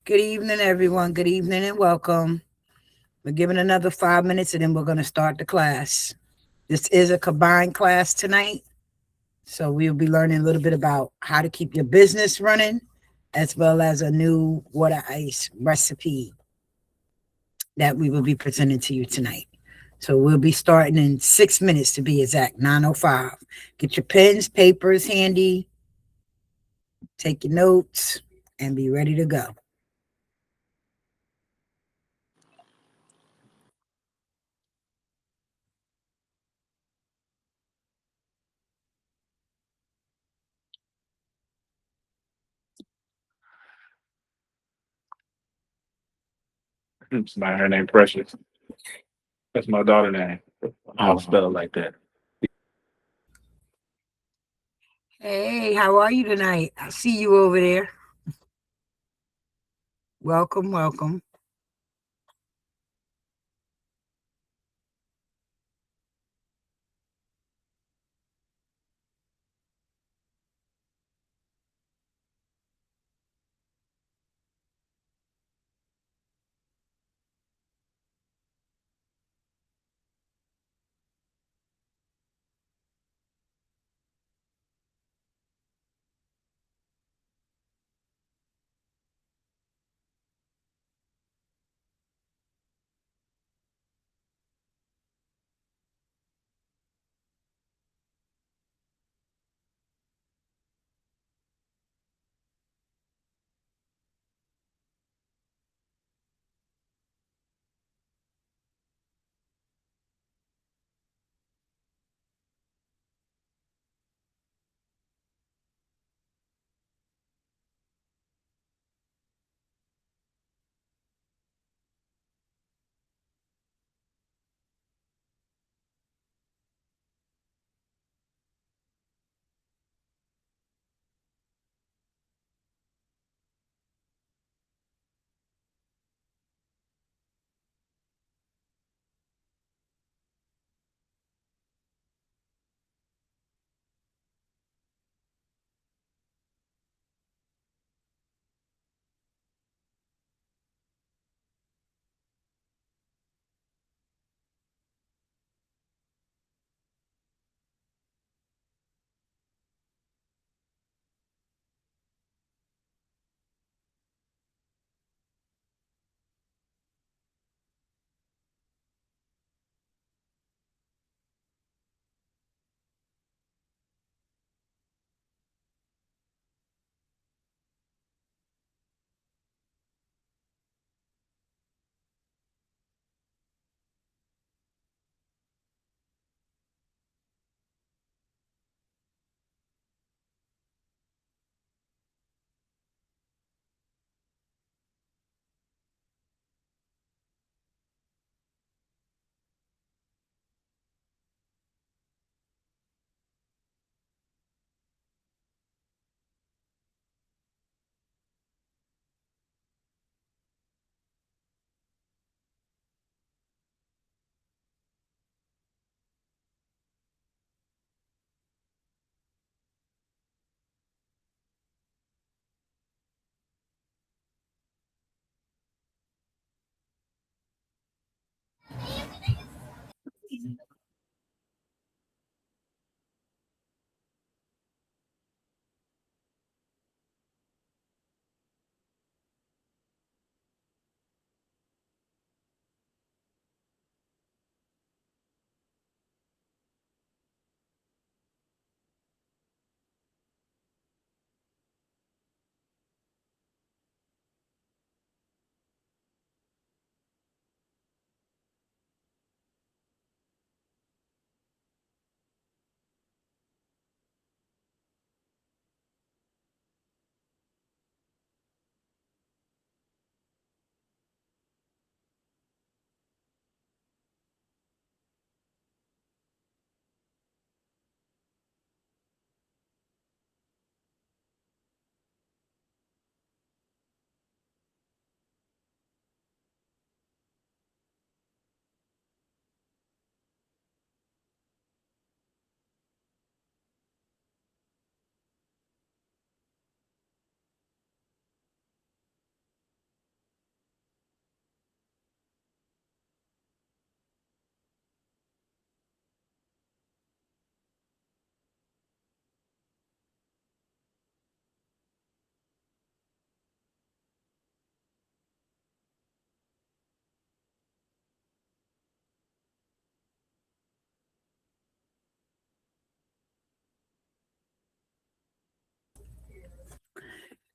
Good evening, everyone. Good evening and welcome. We're giving another 5 minutes and then we're going to start the class. This is a combined class tonight. So we'll be learning a little bit about how to keep your business running, as well as a new water ice recipe that we will be presenting to you tonight. So we'll be starting in 6 minutes to be exact, 9:05. Get your pens, papers handy, take your notes, and be ready to go. My her name Precious. That's my daughter name. I'll spell it like that. Hey, how are you tonight? I see you over there. Welcome, welcome.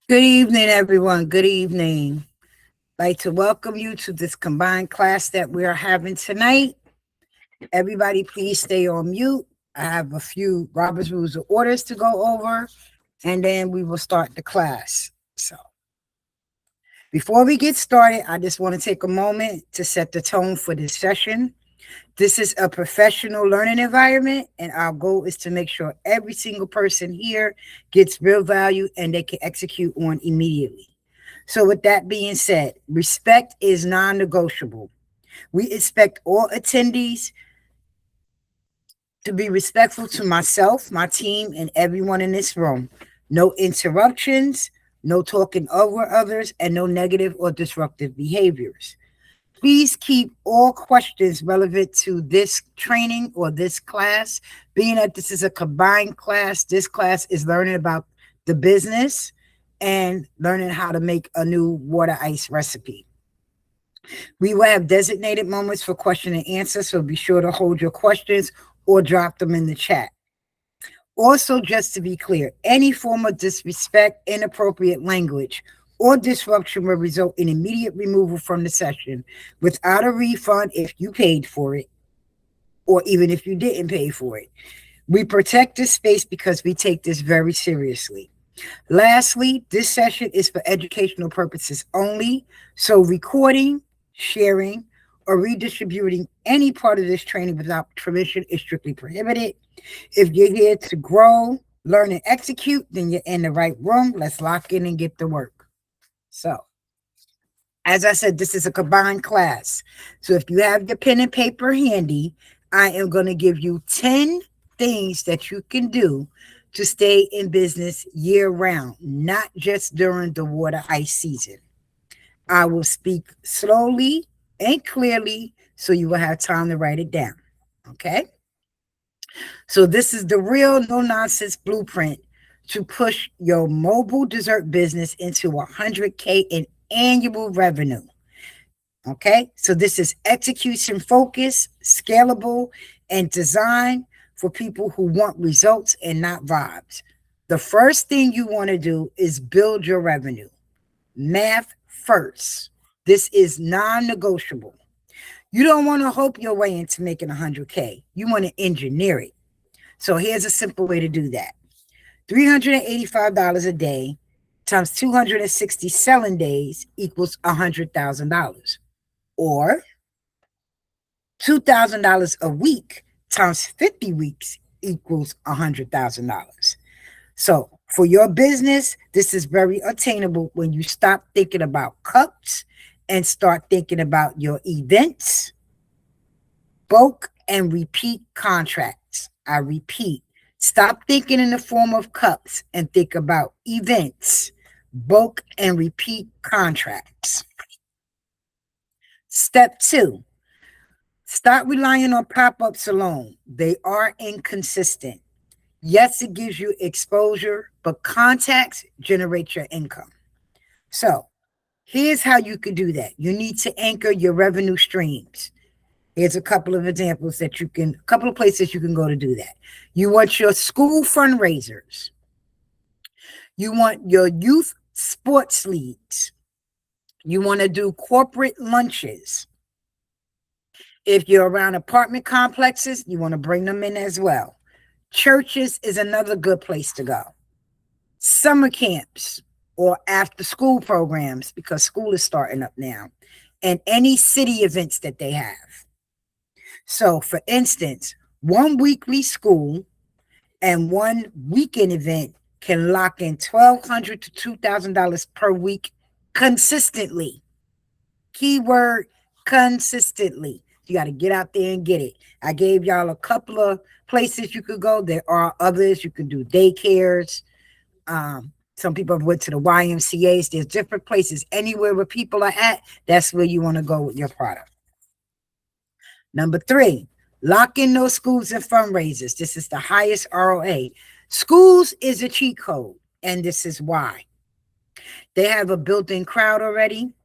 Good evening, everyone. Good evening. I'd like to welcome you to this combined class that we are having tonight. Everybody, please stay on mute. I have a few Robert's Rules of Orders to go over, and then we will start the class. So, before we get started, I just want to take a moment to set the tone for this session. This is a professional learning environment, and our goal is to make sure every single person here gets real value and they can execute on immediately. So with that being said, respect is non-negotiable. We expect all attendees to be respectful to myself, my team, and everyone in this room. No interruptions, no talking over others, and no negative or disruptive behaviors. Please keep all questions relevant to this training or this class. Being that this is a combined class, this class is learning about the business and learning how to make a new water ice recipe. We will have designated moments for question and answer, so be sure to hold your questions or drop them in the chat. Also, just to be clear, any form of disrespect, inappropriate language, or disruption will result in immediate removal from the session without a refund if you paid for it, or even if you didn't pay for it. We protect this space because we take this very seriously. Lastly, this session is for educational purposes only, so recording, sharing, or redistributing any part of this training without permission is strictly prohibited. If you're here to grow, learn, and execute, then you're in the right room. Let's lock in and get to work. So, as I said, this is a combined class. So if you have your pen and paper handy, I am going to give you 10 things that you can do to stay in business year round, not just during the water ice season. I will speak slowly and clearly so you will have time to write it down. Okay? So this is the real no-nonsense blueprint to push your mobile dessert business into 100K in annual revenue. Okay, so this is execution focused, scalable, and designed for people who want results and not vibes. The first thing you want to do is build your revenue. Math first. This is non-negotiable. You don't want to hope your way into making 100K. You want to engineer it. So here's a simple way to do that. $385 a day times 260 selling days equals $100,000. Or $2,000 a week times 50 weeks equals $100,000. So for your business, this is very attainable when you stop thinking about cups and start thinking about your events, bulk, and repeat contracts. I repeat, stop thinking in the form of cups and think about events, bulk, and repeat contracts. Step 2, stop relying on pop-ups alone. They are inconsistent. Yes, it gives you exposure, but contacts generate your income. So here's how you could do that. You need to anchor your revenue streams. Here's a couple of examples that a couple of places you can go to do that. You want your school fundraisers. You want your youth sports leagues. You want to do corporate lunches. If you're around apartment complexes, you want to bring them in as well. Churches is another good place to go. Summer camps or after school programs, because school is starting up now, and any city events that they have. So for instance, one weekly school and one weekend event can lock in $1,200 to $2,000 per week consistently. Keyword, consistently. You got to get out there and get it. I gave y'all a couple of places you could go. There are others. You can do daycares. Some people have went to the YMCAs. There's different places. Anywhere where people are at, that's where you want to go with your product. Number 3, lock in those schools and fundraisers. This is the highest ROA. Schools is a cheat code, and this is why. They have a built-in crowd already.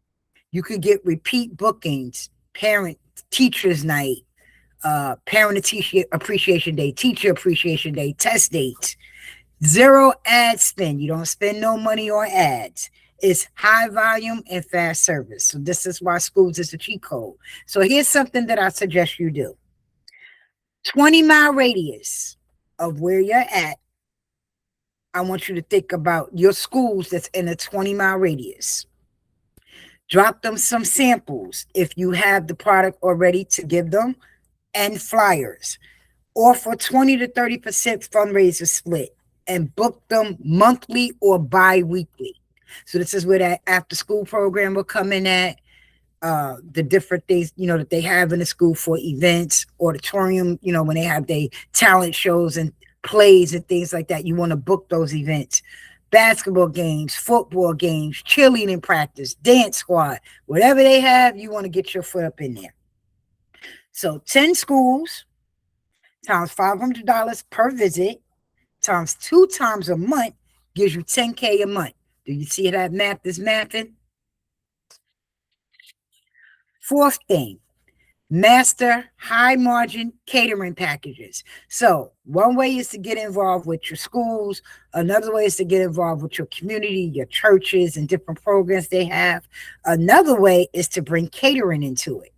You could get repeat bookings, parent teachers night, parent appreciation day, teacher appreciation day, test dates. Zero ad spend. You don't spend no money on ads. It's high volume and fast service. So this is why schools is a cheat code. So here's something that I suggest you do. 20-mile radius of where you're at. I want you to think about your schools that's in a 20-mile radius. Drop them some samples if you have the product already to give them, and flyers. Offer 20 to 30% fundraiser split and book them monthly or bi-weekly. So this is where that after school program will come in at. The different things, that they have in the school for events, auditorium, when they have their talent shows and plays and things like that. You want to book those events. Basketball games, football games, cheerleading practice, dance squad, whatever they have, you want to get your foot up in there. So 10 schools times $500 per visit times 2 times a month gives you $10K a month. Do you see how that math is mathing? Fourth thing, master high margin catering packages. So one way is to get involved with your schools. Another way is to get involved with your community, your churches, and different programs they have. Another way is to bring catering into it.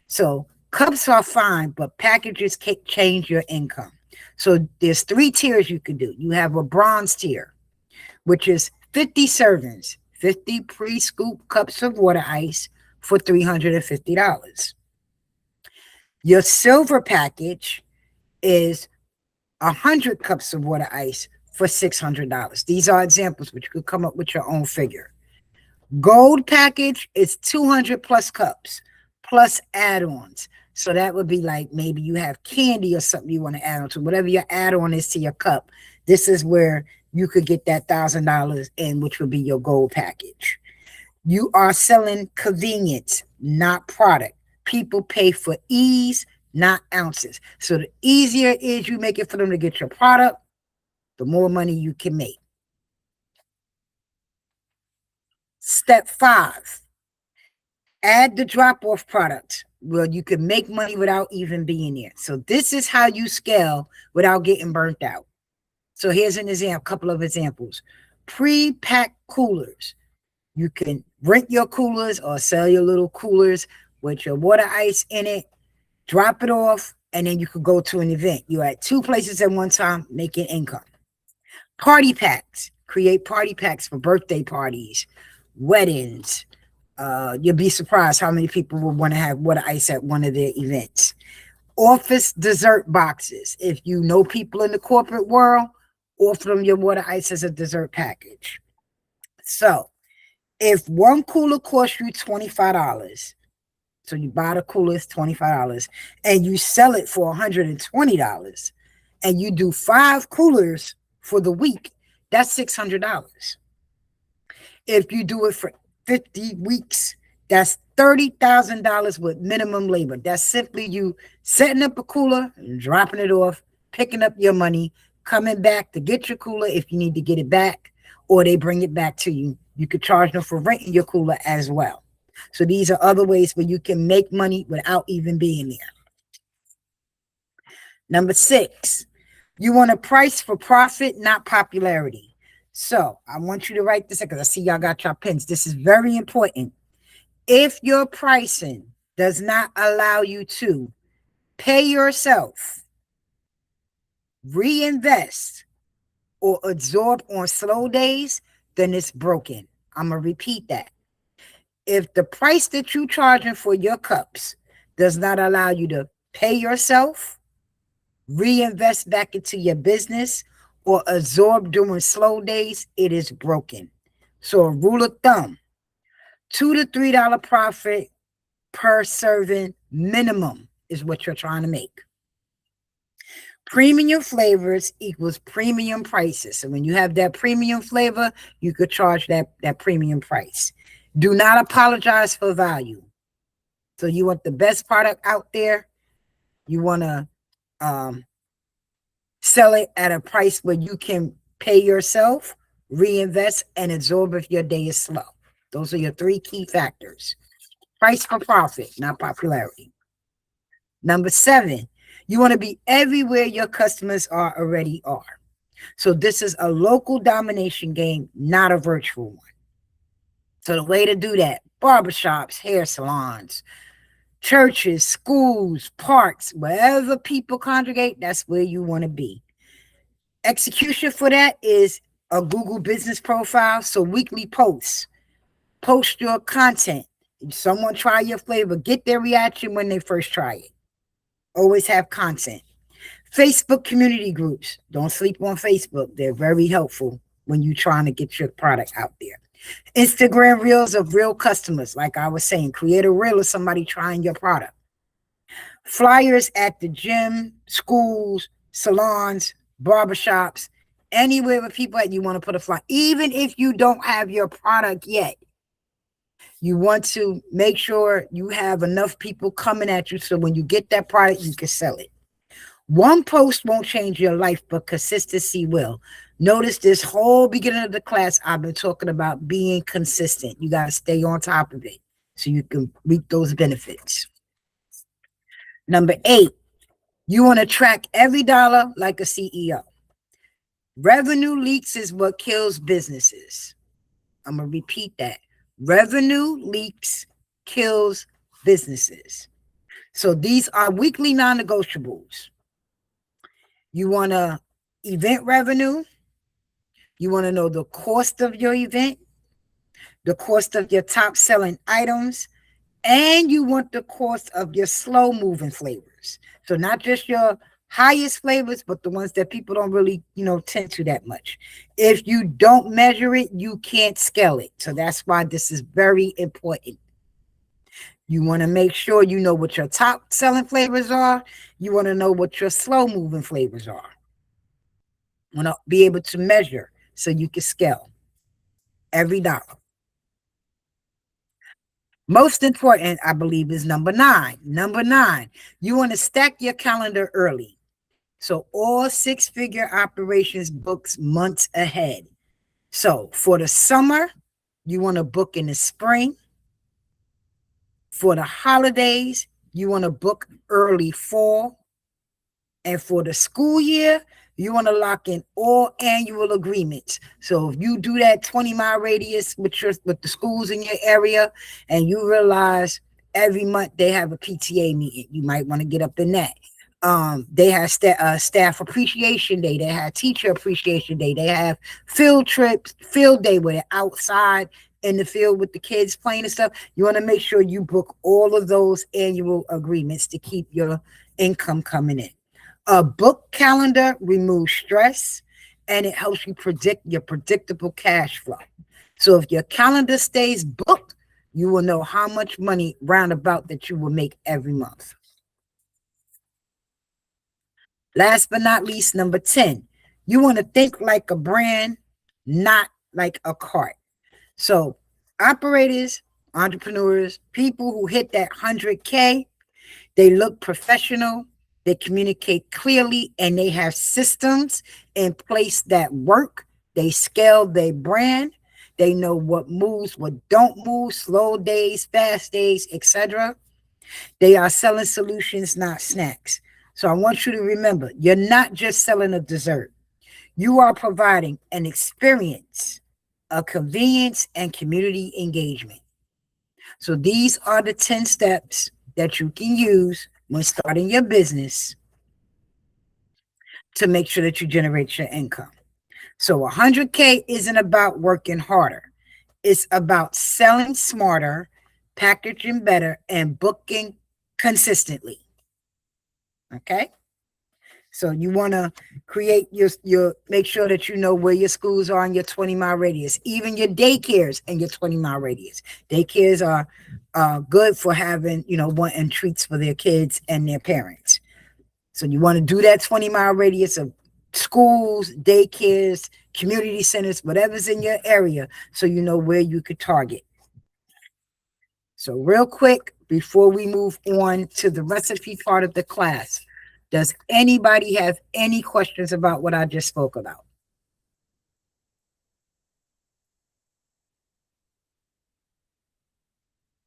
So cups are fine, but packages can change your income. So there's 3 tiers you can do. You have a bronze tier, which is 50 servings, 50 pre-scoop cups of water ice for $350. Your silver package is 100 cups of water ice for $600. These are examples, but you could come up with your own figure. Gold package is 200 plus cups plus add-ons. So that would be like maybe you have candy or something you want to add on to. Whatever your add-on is to your cup, this is where you could get that $1,000 in, which would be your gold package. You are selling convenience, not product. People pay for ease, not ounces. So the easier it is you make it for them to get your product, the more money you can make. Step 5, add the drop-off product. Well, you can make money without even being there. So this is how you scale without getting burnt out. So here's an example, couple of examples. Pre-packed coolers. You can rent your coolers or sell your little coolers with your water ice in it, drop it off, and then you could go to an event. You're at 2 places at one time, making income. Party packs. Create party packs for birthday parties, weddings. You'll be surprised how many people will want to have water ice at one of their events. Office dessert boxes. If you know people in the corporate world, offer them your water ice as a dessert package. So if one cooler costs you $25, so you buy the cooler, it's $25, and you sell it for $120, and you do 5 coolers for the week, that's $600. If you do it for 50 weeks, that's $30,000 with minimum labor. That's simply you setting up a cooler and dropping it off, picking up your money, coming back to get your cooler if you need to get it back, or they bring it back to you. You could charge them for renting your cooler as well. So these are other ways where you can make money without even being there. Number 6, you want to price for profit, not popularity. So I want you to write this because I see y'all got your pens. This is very important. If your pricing does not allow you to pay yourself, reinvest, or absorb on slow days, then it's broken. I'm going to repeat that. If the price that you're charging for your cups does not allow you to pay yourself, reinvest back into your business, or absorb during slow days, it is broken. So a rule of thumb, $2 to $3 profit per serving minimum is what you're trying to make. Premium flavors equals premium prices. So when you have that premium flavor, you could charge that premium price. Do not apologize for value. So you want the best product out there. You want to sell it at a price where you can pay yourself, reinvest, and absorb if your day is slow. Those are your 3 key factors. Price for profit, not popularity. Number 7, you want to be everywhere your customers already are. So this is a local domination game, not a virtual one. So the way to do that, barbershops, hair salons, churches, schools, parks, wherever people congregate, that's where you want to be. Execution for that is a Google business profile. So weekly posts, post your content. If someone try your flavor, get their reaction when they first try it. Always have content. Facebook community groups. Don't sleep on Facebook. They're very helpful when you're trying to get your product out there. Instagram reels of real customers. Like I was saying, create a reel of somebody trying your product. Flyers at the gym, schools, salons, barbershops, anywhere with people that you want to put a flyer. Even if you don't have your product yet, you want to make sure you have enough people coming at you so when you get that product, you can sell it. One post won't change your life, but consistency will. Notice this whole beginning of the class, I've been talking about being consistent. You got to stay on top of it so you can reap those benefits. Number 8, you want to track every dollar like a CEO. Revenue leaks is what kills businesses. I'm going to repeat that. Revenue leaks kills businesses. So these are weekly non-negotiables. You want to event revenue. You want to know the cost of your event, the cost of your top selling items, and you want the cost of your slow moving flavors. So not just your highest flavors, but the ones that people don't really, tend to that much. If you don't measure it, you can't scale it. So that's why this is very important. You want to make sure you know what your top selling flavors are. You want to know what your slow moving flavors are. You want to be able to measure so you can scale every dollar. Most important, I believe, is number 9. Number 9, you want to stack your calendar early. So all 6-figure operations books months ahead. So for the summer, you want to book in the spring. For the holidays, you want to book early fall. And for the school year, you want to lock in all annual agreements. So if you do that 20-mile radius with the schools in your area, and you realize every month they have a PTA meeting, you might want to get up in that. They have staff appreciation day. They have teacher appreciation day. They have field trips, field day where they're outside in the field with the kids playing and stuff. You want to make sure you book all of those annual agreements to keep your income coming in. A book calendar removes stress and it helps you predict your predictable cash flow. So if your calendar stays booked, you will know how much money roundabout that you will make every month. Last but not least, number 10, you want to think like a brand, not like a cart. So operators, entrepreneurs, people who hit that 100K, they look professional, they communicate clearly, and they have systems in place that work. They scale their brand. They know what moves, what don't move, slow days, fast days, etc. They are selling solutions, not snacks. So I want you to remember, you're not just selling a dessert. You are providing an experience, a convenience, and community engagement. So these are the 10 steps that you can use when starting your business to make sure that you generate your income. So 100K isn't about working harder. It's about selling smarter, packaging better, and booking consistently. Okay? So you want to create your make sure that you know where your schools are in your 20-mile radius, even your daycares in your 20-mile radius. Daycares are good for having, wanting treats for their kids and their parents. So you want to do that 20-mile radius of schools, daycares, community centers, whatever's in your area, so you know where you could target. So real quick, before we move on to the recipe part of the class, does anybody have any questions about what I just spoke about?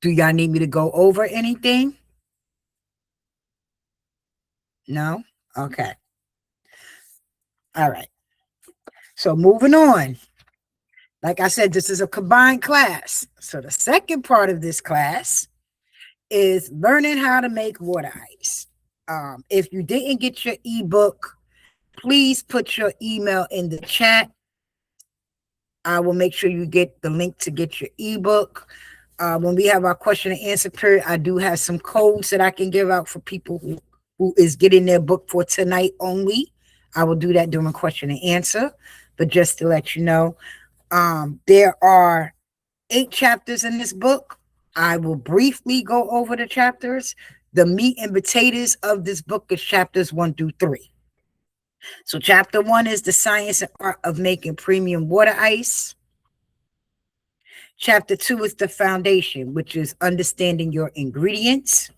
Do y'all need me to go over anything? No? Okay. All right. So moving on. Like I said, this is a combined class. So the second part of this class is learning how to make water ice. If you didn't get your ebook, please put your email in the chat. I will make sure you get the link to get your ebook. When we have our question and answer period, I do have some codes that I can give out for people who is getting their book for tonight only. I will do that during question and answer. But just to let you know, there are 8 chapters in this book. I will briefly go over the chapters. The meat and potatoes of this book is chapters 1 through 3. So chapter 1 is the science and art of making premium water ice. Chapter 2 is the foundation, which is understanding your ingredients.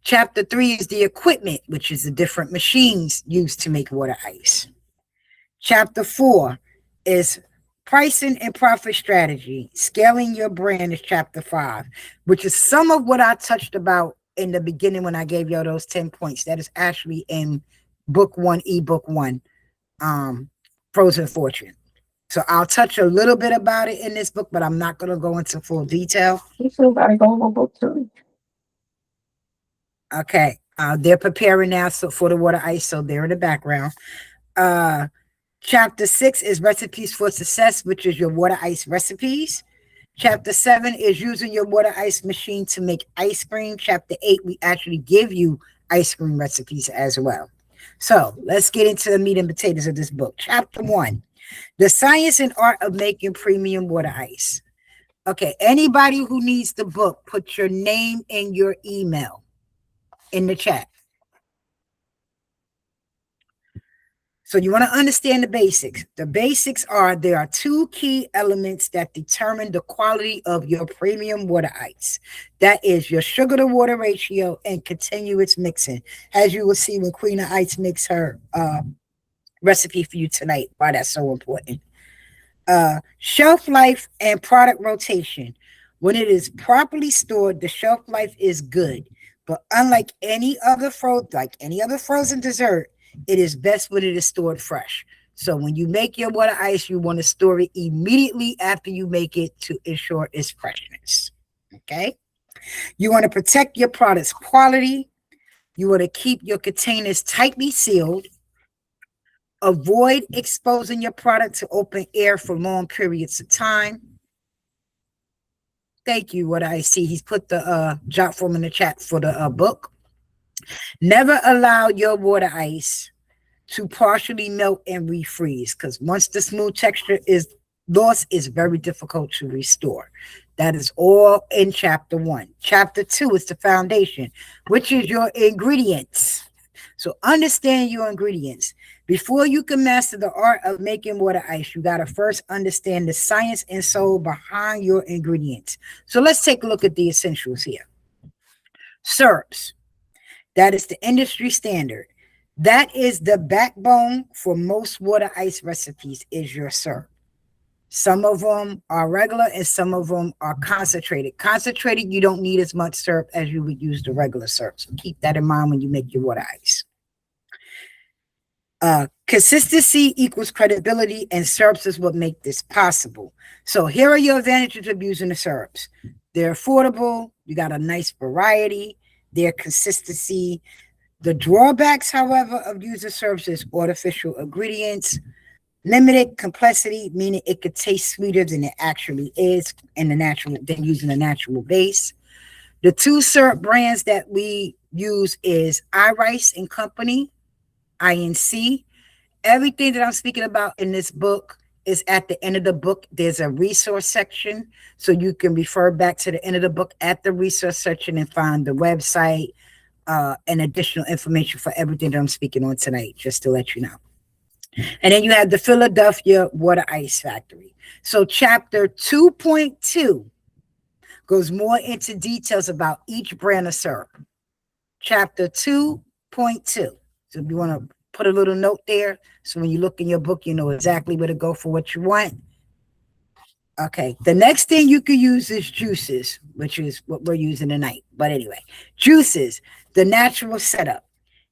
Chapter 3 is the equipment, which is the different machines used to make water ice. Chapter 4 is pricing and profit strategy. Scaling your brand is chapter 5, which is some of what I touched about in the beginning when I gave y'all those 10 points. That is actually in book 1, ebook 1, Frozen Fortune. So I'll touch a little bit about it in this book, but I'm not going to go into full detail. You still gotta go over book 2. Okay. They're preparing now for the water ice, so they're in the background. Chapter 6 is recipes for success, which is your water ice recipes. Chapter 7 is using your water ice machine to make ice cream. Chapter 8, we actually give you ice cream recipes as well. So let's get into the meat and potatoes of this book. Chapter 1, the science and art of making premium water ice. Okay, anybody who needs the book, put your name and your email in the chat. So you want to understand the basics. The basics are there are 2 key elements that determine the quality of your premium water ice. That is your sugar to water ratio and continuous mixing. As you will see when Queen of Ice makes her recipe for you tonight, why that's so important. Shelf life and product rotation. When it is properly stored, the shelf life is good. But unlike any other frozen dessert, it is best when it is stored fresh. So when you make your water ice, you want to store it immediately after you make it to ensure its freshness. Okay? You want to protect your product's quality. You want to keep your containers tightly sealed. Avoid exposing your product to open air for long periods of time. Thank you, what I see. He's put the jot form in the chat for the book. Never allow your water ice to partially melt and refreeze, because once the smooth texture is lost, it's very difficult to restore. That is all in chapter 1. Chapter 2 is the foundation, which is your ingredients. So understand your ingredients. Before you can master the art of making water ice, you got to first understand the science and soul behind your ingredients. So let's take a look at the essentials here. Syrups. That is the industry standard. That is the backbone for most water ice recipes, is your syrup. Some of them are regular and some of them are concentrated. Concentrated, you don't need as much syrup as you would use the regular syrup. So keep that in mind when you make your water ice. Consistency equals credibility, and syrups is what make this possible. So here are your advantages of using the syrups. They're affordable. You got a nice variety. Their consistency. The drawbacks, however, of using syrups is artificial ingredients, limited complexity, meaning it could taste sweeter than it actually is than using a natural base. The 2 syrup brands that we use is iRice and Company, INC. Everything that I'm speaking about in this book is at the end of the book. There's a resource section, so you can refer back to the end of the book at the resource section and find the website and additional information for everything that I'm speaking on tonight, just to let you know. And then you have the Philadelphia Water Ice Factory. So chapter 2.2 goes more into details about each brand of syrup. Chapter 2.2. So if you want to put a little note there, so when you look in your book, you know exactly where to go for what you want. Okay, the next thing you could use is juices, which is what we're using tonight. But anyway, juices, the natural setup.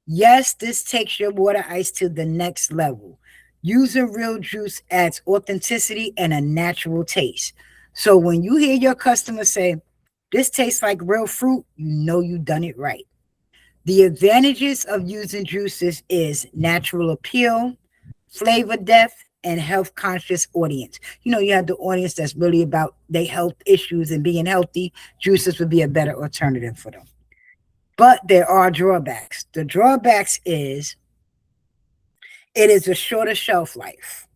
Yes, this takes your water ice to the next level. Using real juice adds authenticity and a natural taste. So when you hear your customer say, this tastes like real fruit, you know you done it right. The advantages of using juices is natural appeal, flavor depth, and health conscious audience. You know, you have the audience that's really about their health issues and being healthy. Juices would be a better alternative for them. But there are drawbacks. The drawbacks is it is a shorter shelf life,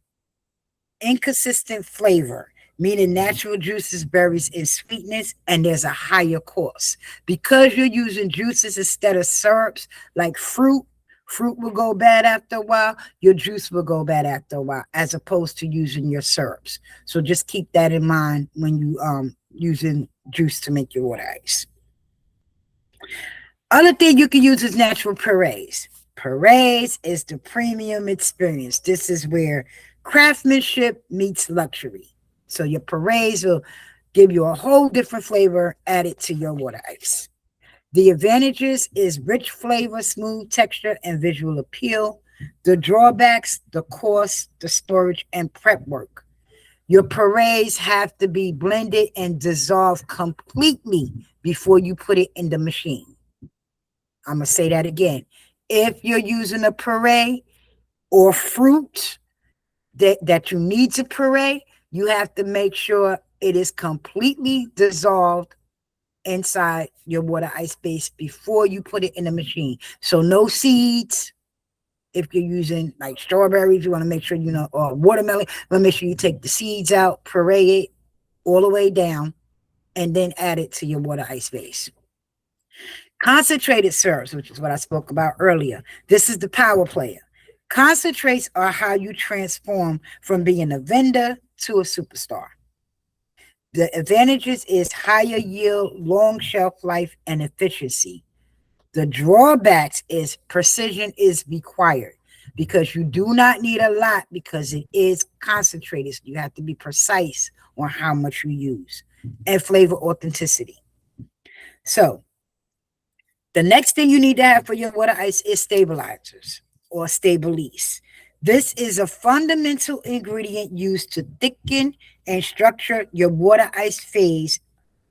inconsistent flavor, meaning natural juices varies in sweetness, and there's a higher cost. Because you're using juices instead of syrups, like fruit will go bad after a while, your juice will go bad after a while, as opposed to using your syrups. So just keep that in mind when you using juice to make your water ice. Other thing you can use is natural purees. Purees is the premium experience. This is where craftsmanship meets luxury. So your purees will give you a whole different flavor added to your water ice. The advantages is rich flavor, smooth texture, and visual appeal. The drawbacks, the cost, the storage, and prep work. Your purees have to be blended and dissolved completely before you put it in the machine. I'm going to say that again. If you're using a puree or fruit that you need to puree, you have to make sure it is completely dissolved inside your water ice base before you put it in the machine. So no seeds. If you're using like strawberries, you want to make sure, you know, or watermelon, you want to make sure you take the seeds out, puree it all the way down, and then add it to your water ice base. Concentrated syrups, which is what I spoke about earlier. This is the power player. Concentrates are how you transform from being a vendor to a superstar. The advantages is higher yield, long shelf life, and efficiency. The drawbacks is precision is required because you do not need a lot because it is concentrated. So you have to be precise on how much you use, and flavor authenticity. So the next thing you need to have for your water ice is stabilizers or Stabilize. This is a fundamental ingredient used to thicken and structure your water ice phase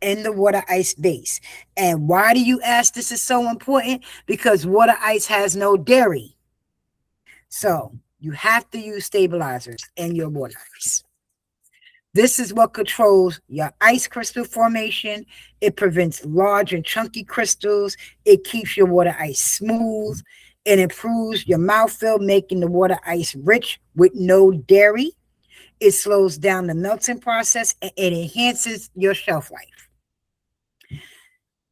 in the water ice base. And why do you ask this is so important? Because water ice has no dairy. So you have to use stabilizers in your water ice. This is what controls your ice crystal formation. It prevents large and chunky crystals. It keeps your water ice smooth. It improves your mouthfeel, making the water ice rich with no dairy. It slows down the melting process and it enhances your shelf life.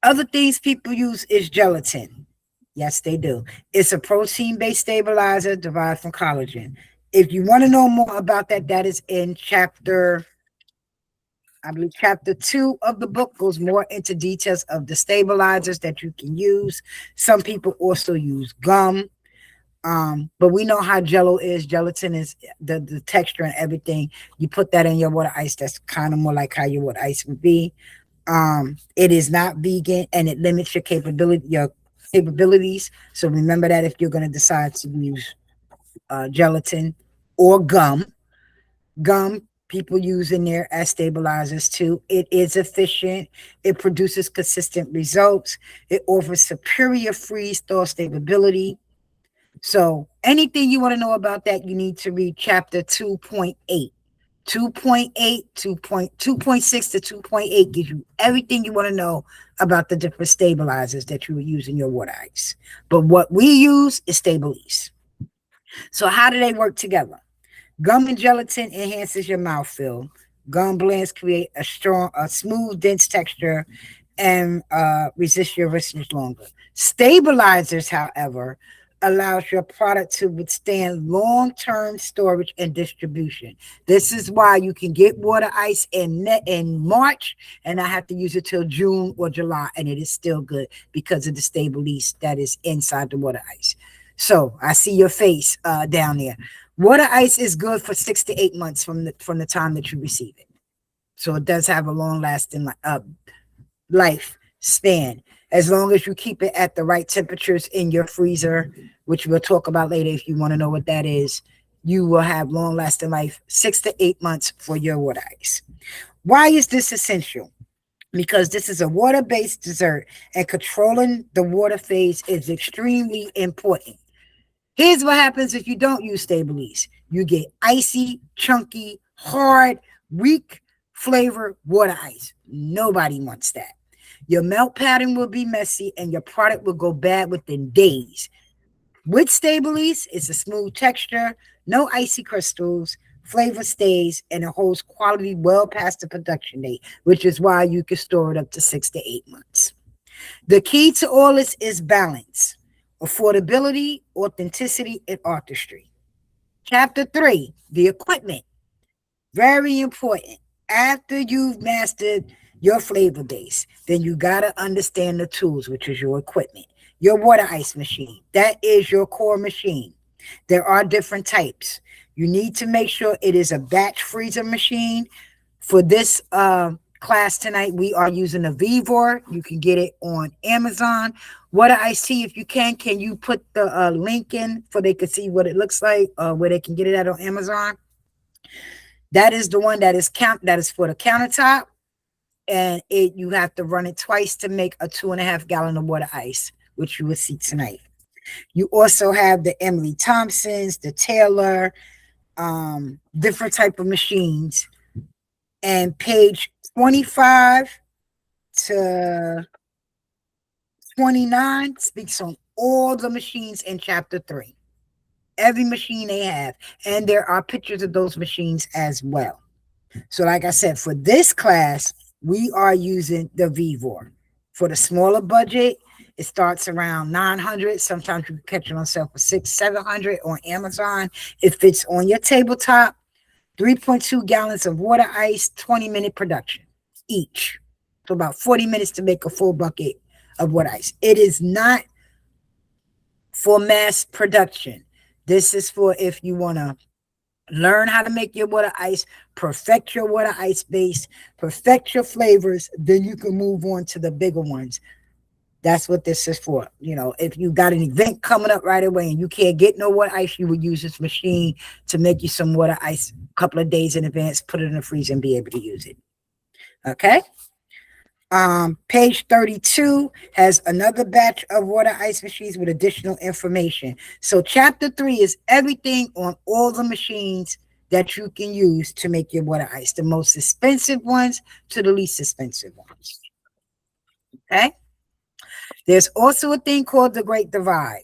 Other things people use is gelatin. Yes, they do. It's a protein-based stabilizer derived from collagen. If you want to know more about that, that is in chapter 2 of the book goes more into details of the stabilizers that you can use. Some people also use gum. But we know how Jello is. Gelatin is the texture and everything. You put that in your water ice. That's kind of more like how your water ice would be. It is not vegan and it limits your capabilities. So remember that if you're going to decide to use gelatin or gum people use in there as stabilizers too. It is efficient. It produces consistent results. It offers superior freeze thaw stability. So anything you want to know about that, you need to read chapter 2.8. 2.8, 2.6 to 2.8 gives you everything you want to know about the different stabilizers that you would use in your water ice. But what we use is Stabilize. So how do they work together? Gum and gelatin enhances your mouthfeel. Gum blends create a smooth, dense texture and resist your richness longer. Stabilizers, however, allows your product to withstand long-term storage and distribution. This is why you can get water ice in March and I have to use it till June or July, and it is still good because of the Stabilize that is inside the water ice. So I see your face down there. Water ice is good for 6 to 8 months from the time that you receive it. So it does have a long-lasting life span, as long as you keep it at the right temperatures in your freezer, which we'll talk about later if you want to know what that is. you will have long lasting life, 6 to 8 months for your water ice. Why is this essential? Because this is a water-based dessert and controlling the water phase is extremely important. Here's what happens if you don't use Stabilize. You get icy, chunky, hard, weak flavor water ice. Nobody wants that. Your melt pattern will be messy and your product will go bad within days. With Stabilize, it's a smooth texture, no icy crystals, flavor stays, and it holds quality well past the production date, which is why you can store it up to 6 to 8 months. The key to all this is balance, affordability, authenticity, and artistry. Chapter 3, the equipment. Very important. After you've mastered your flavor base, then you got to understand the tools, which is your equipment. Your water ice machine, that is your core machine. There are different types. You need to make sure it is a batch freezer machine. For this class tonight, we are using a Vevor. You can get it on Amazon. Water Ice Tea, if you can you put the link in so they can see what it looks like, where they can get it at on Amazon? That is the one that is for the countertop, and you have to run it twice to make a 2.5 gallon of water ice, which you will see tonight. You also have the Emily Thompsons, the Taylor, different type of machines. And page 25 to 29 speaks on all the machines in chapter 3. Every machine they have. And there are pictures of those machines as well. So like I said, for this class, we are using the Vevor. For the smaller budget, it starts around $900. Sometimes you can catch it on sale for $600-$700 on Amazon. It fits on your tabletop. 3.2 gallons of water ice, 20-minute production each. So about 40 minutes to make a full bucket of water ice. It is not for mass production. This is for if you want to learn how to make your water ice, perfect your water ice base, perfect your flavors, then you can move on to the bigger ones. That's what this is for. You know, if you got an event coming up right away and you can't get no water ice, you would use this machine to make you some water ice a couple of days in advance, put it in the freezer and be able to use it. Okay. Page 32 has another batch of water ice machines with additional information. So chapter 3 is everything on all the machines that you can use to make your water ice, the most expensive ones to the least expensive ones. Okay. There's also a thing called the Great Divide.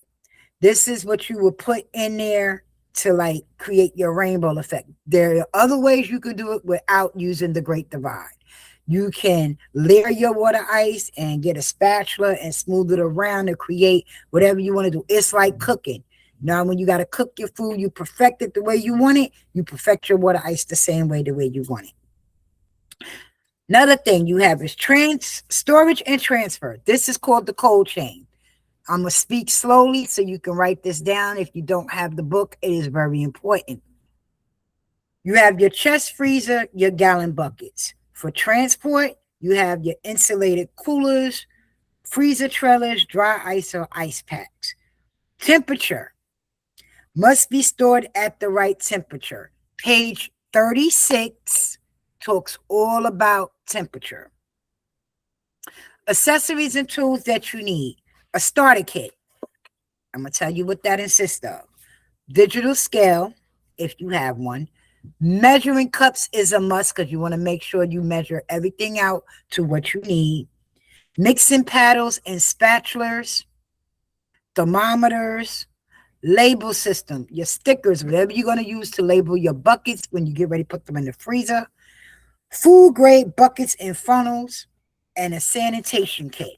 This is what you would put in there to like create your rainbow effect. There are other ways you could do it without using the Great Divide. You can layer your water ice and get a spatula and smooth it around to create whatever you want to do. It's like cooking. Now, when you got to cook your food, you perfect it the way you want it. You perfect your water ice the same way, the way you want it. Another thing you have is storage and transfer. This is called the cold chain. I'm going to speak slowly so you can write this down. If you don't have the book, it is very important. You have your chest freezer, your gallon buckets. For transport, you have your insulated coolers, freezer trailers, dry ice or ice packs. Temperature must be stored at the right temperature. Page 36 talks all about temperature. Accessories and tools that you need. A starter kit. I'm going to tell you what that consists of. Digital scale, if you have one. Measuring cups is a must because you want to make sure you measure everything out to what you need. Mixing paddles and spatulas. Thermometers. Label system. Your stickers, whatever you're going to use to label your buckets when you get ready to put them in the freezer. Food grade buckets and funnels. And a sanitation kit.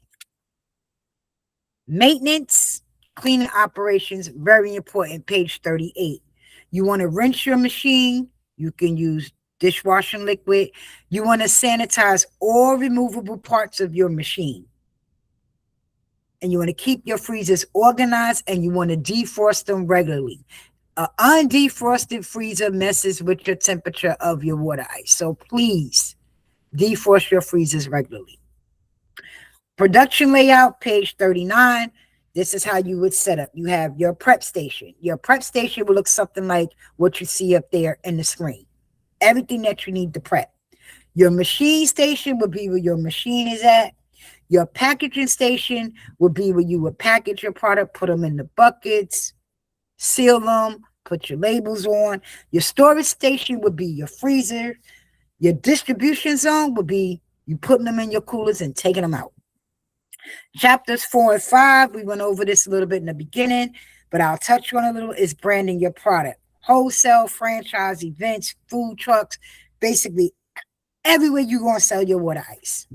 Maintenance, cleaning operations, very important, page 38. You want to rinse your machine. You can use dishwashing liquid. You want to sanitize all removable parts of your machine. And you want to keep your freezers organized and you want to defrost them regularly. An undefrosted freezer messes with your temperature of your water ice. So please defrost your freezers regularly. Production layout, page 39. this is how you would set up. You have your prep station. Your prep station will look something like what you see up there in the screen. Everything that you need to prep. Your machine station would be where your machine is at. Your packaging station would be where you would package your product, put them in the buckets, seal them, put your labels on. Your storage station would be your freezer. Your distribution zone would be you putting them in your coolers and taking them out. Chapters 4 and 5, we went over this a little bit in the beginning, but I'll touch on a little, is branding your product. Wholesale, franchise, events, food trucks, basically everywhere you're going to sell your water ice.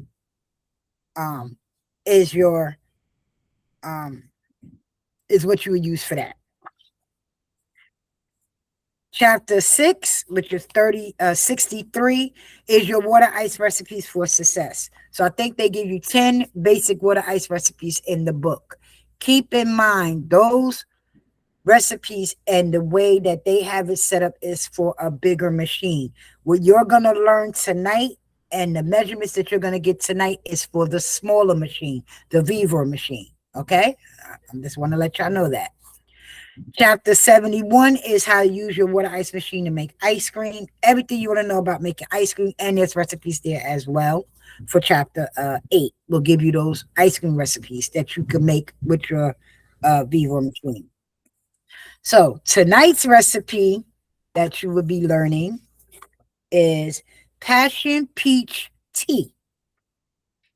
Is what you would use for that. Chapter 6, which is 63, is your water ice recipes for success. So I think they give you 10 basic water ice recipes in the book. Keep in mind those recipes and the way that they have it set up is for a bigger machine. What you're going to learn tonight and the measurements that you're going to get tonight is for the smaller machine, the Vevor machine. Okay? I just want to let y'all know that. Chapter 71 is how to use your water ice machine to make ice cream. Everything you want to know about making ice cream, and there's recipes there as well. For chapter 8, we'll give you those ice cream recipes that you can make with your Vevor machine. So tonight's recipe that you will be learning is passion peach tea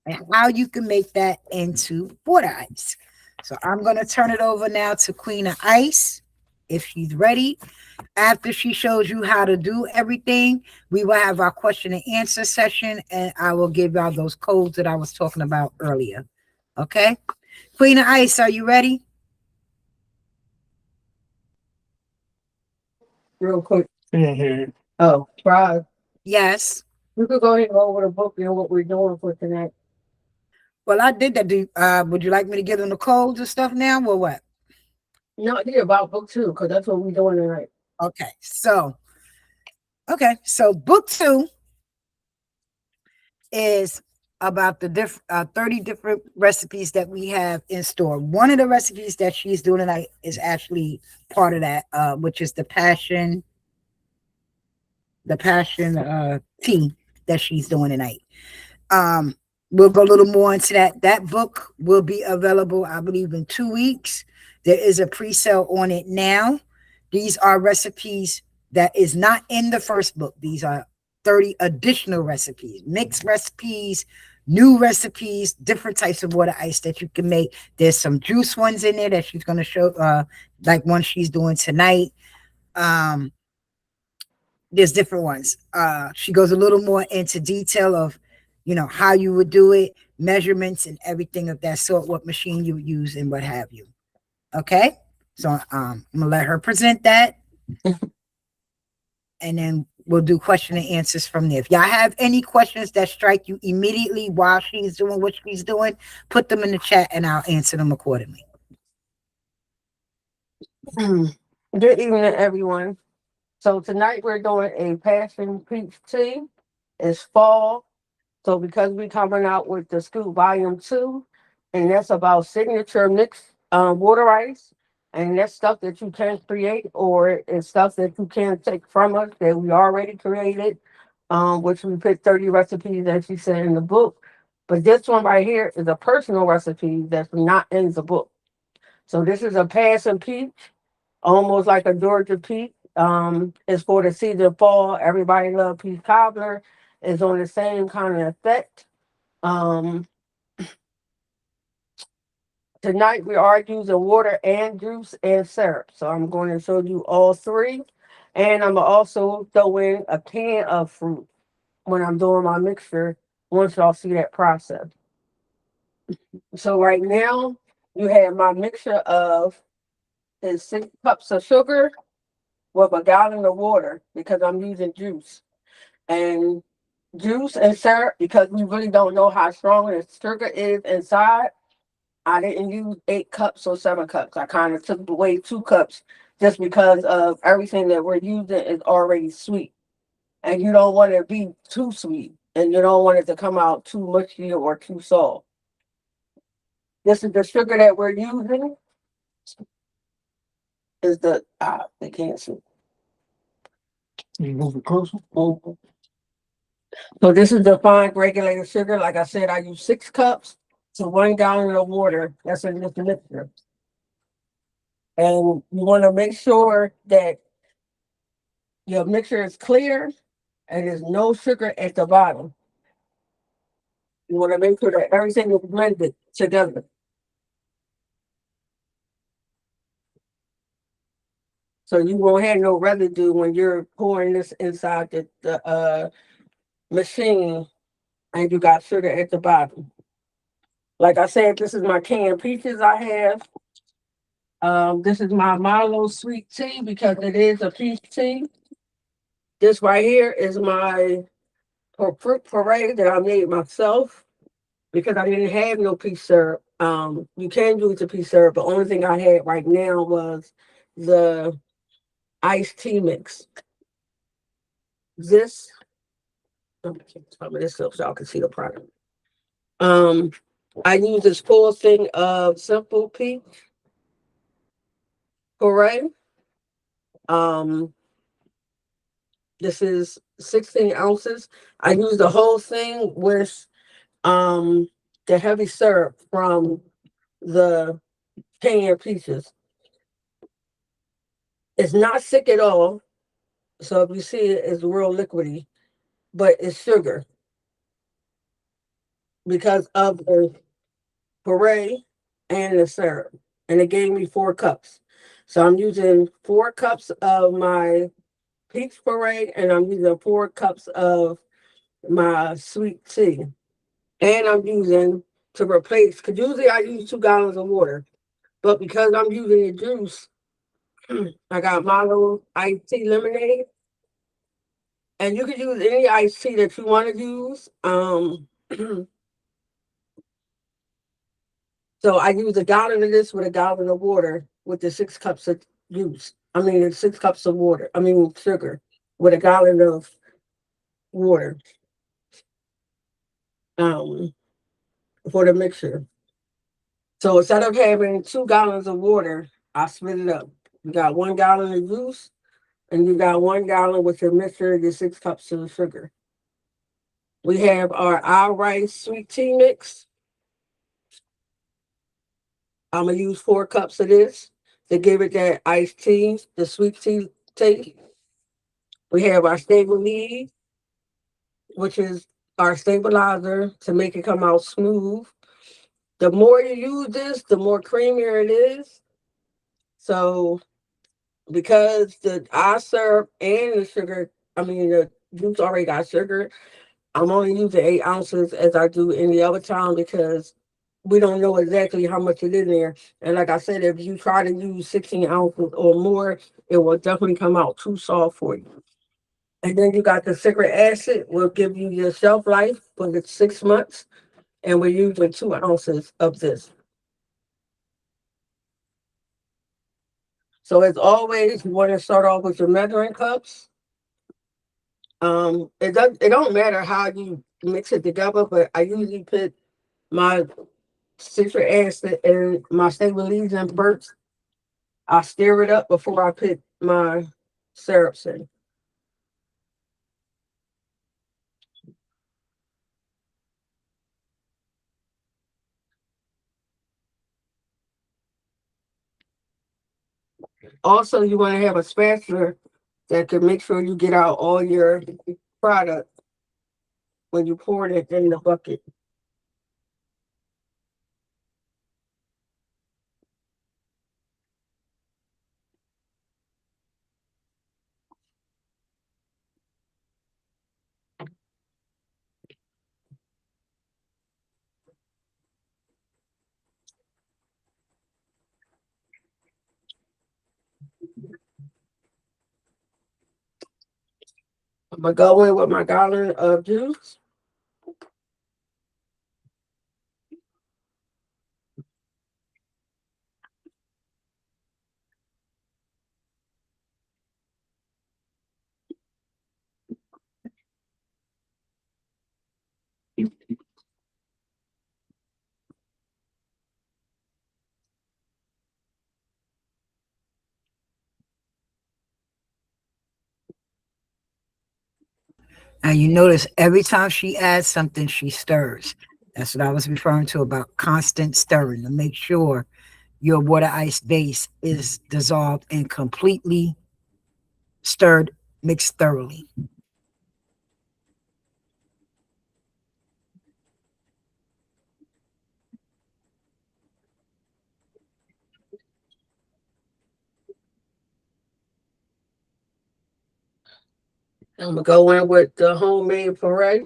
and how you can make that into water ice. So I'm going to turn it over now to Queen of Ice, if she's ready. After she shows you how to do everything, we will have our question and answer session, and I will give y'all those codes that I was talking about earlier. Okay? Queen of Ice, are you ready? Real quick. Mm-hmm. Oh, Rod, Yes. you could go ahead and go over the book and what we're doing for tonight. Well, I did that. Would you like me to give them the codes and stuff now, or what? Not here about book 2, because that's what we're doing tonight. Okay. So book 2 is about the 30 different recipes that we have in store. One of the recipes that she's doing tonight is actually part of that, which is the passion tea that she's doing tonight. We'll go a little more into that. That book will be available, I believe, in 2 weeks. There is a pre-sale on it now. These are recipes that is not in the first book. These are 30 additional recipes, mixed recipes, new recipes, different types of water ice that you can make. There's some juice ones in there that she's going to show, like one she's doing tonight. There's different ones. She goes a little more into detail of, how you would do it, measurements and everything of that sort, what machine you would use and what have you. Okay? So I'm going to let her present that. And then we'll do question and answers from there. If y'all have any questions that strike you immediately while she's doing what she's doing, put them in the chat and I'll answer them accordingly. Good evening, everyone. So tonight we're doing a passion peach tea. It's fall. So because we're coming out with the Scoop Volume 2, and that's about signature mixed water ice, and that's stuff that you can create, or it's stuff that you can take from us that we already created, which we put 30 recipes, as you said in the book. But this one right here is a personal recipe that's not in the book. So this is a passion peach, almost like a Georgia peach. It's for the season fall. Everybody loves peach cobbler. It's on the same kind of effect. Tonight we are using water and juice and syrup. So I'm going to show you all 3. And I'm also throw in a can of fruit when I'm doing my mixture, once y'all see that process. So right now you have my mixture of 6 cups of sugar with a gallon of water, because I'm using juice. And juice and syrup, because we really don't know how strong the sugar is inside. I didn't use 8 cups or 7 cups. I kind of took away 2 cups just because of everything that we're using is already sweet. And you don't want it to be too sweet. And you don't want it to come out too mushy or too soft. This is the sugar that we're using. Is the they can't see. You move it closer. Mhm. So this is the fine regulated sugar. Like I said, I use 6 cups to 1 gallon of water. That's in this mixture. And you want to make sure that your mixture is clear and there's no sugar at the bottom. You want to make sure that everything is blended together. So you won't have no residue when you're pouring this inside the machine and you got sugar at the bottom. Like I said, this is my canned peaches I have. This is my Milo sweet tea because it is a peach tea. This right here is my fruit puree that I made myself because I didn't have no peach syrup. You can use the peach syrup, but the only thing I had right now was the iced tea mix. This, this so y'all can see the product. I use this full thing of simple peach puree. This is 16 ounces. I use the whole thing with the heavy syrup from the canned peaches. It's not thick at all. So if you see it, it's real liquidy, but it's sugar because of the puree and the syrup. And it gave me 4 cups. So I'm using 4 cups of my peach puree and I'm using 4 cups of my sweet tea. And I'm using to replace, because usually I use 2 gallons of water. But because I'm using the juice, I got Milo iced tea lemonade. And you can use any iced tea that you want to use. So I use a gallon of this with a gallon of water with the 6 cups of juice. I mean, 6 cups of water. I mean, sugar with a gallon of water for the mixture. So instead of having 2 gallons of water, I split it up. You got 1 gallon of juice and you got 1 gallon with your mixture, your 6 cups of sugar. We have our rice sweet tea mix. I'm gonna use 4 cups of this to give it that iced tea, the sweet tea taste. We have our stable lead, which is our stabilizer to make it come out smooth. The more you use this, the more creamier it is. So because the eye syrup and the sugar, I mean the juice already got sugar, I'm only using 8 ounces as I do any other time because we don't know exactly how much it is in there. And like I said, if you try to use 16 ounces or more, it will definitely come out too soft for you. And then you got the citric acid, will give you your shelf life for the 6 months. And we're using 2 ounces of this. So as always, you want to start off with your measuring cups. It don't matter how you mix it together, but I usually put my citric acid and my stabilizer first. I stir it up before I put my syrups in. Also, you want to have a spatula that can make sure you get out all your product when you pour it in the bucket. I'm gonna go in with my gallon of juice. And you notice every time she adds something, she stirs. That's what I was referring to about constant stirring to make sure your water ice base is dissolved and completely stirred, mixed thoroughly. I'm gonna go in with the homemade puree.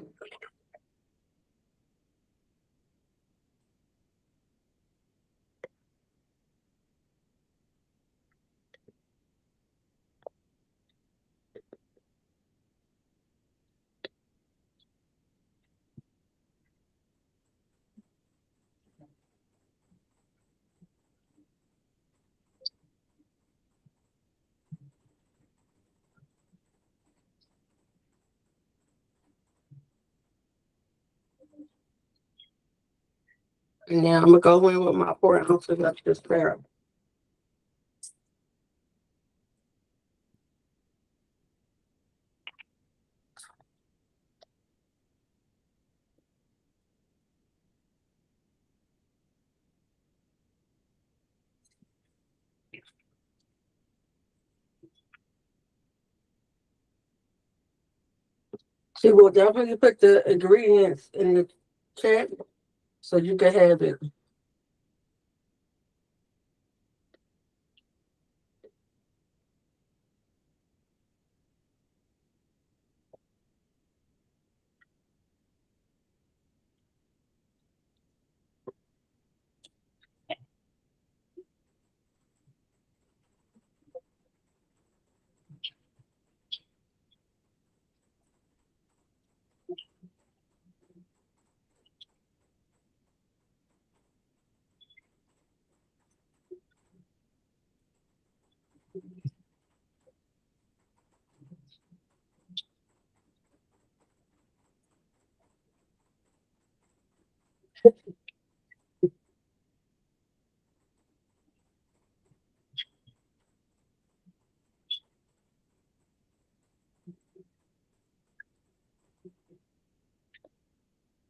And now I'm gonna go in with my 4 ounces of this syrup. She will definitely put the ingredients in the chat so you can have it.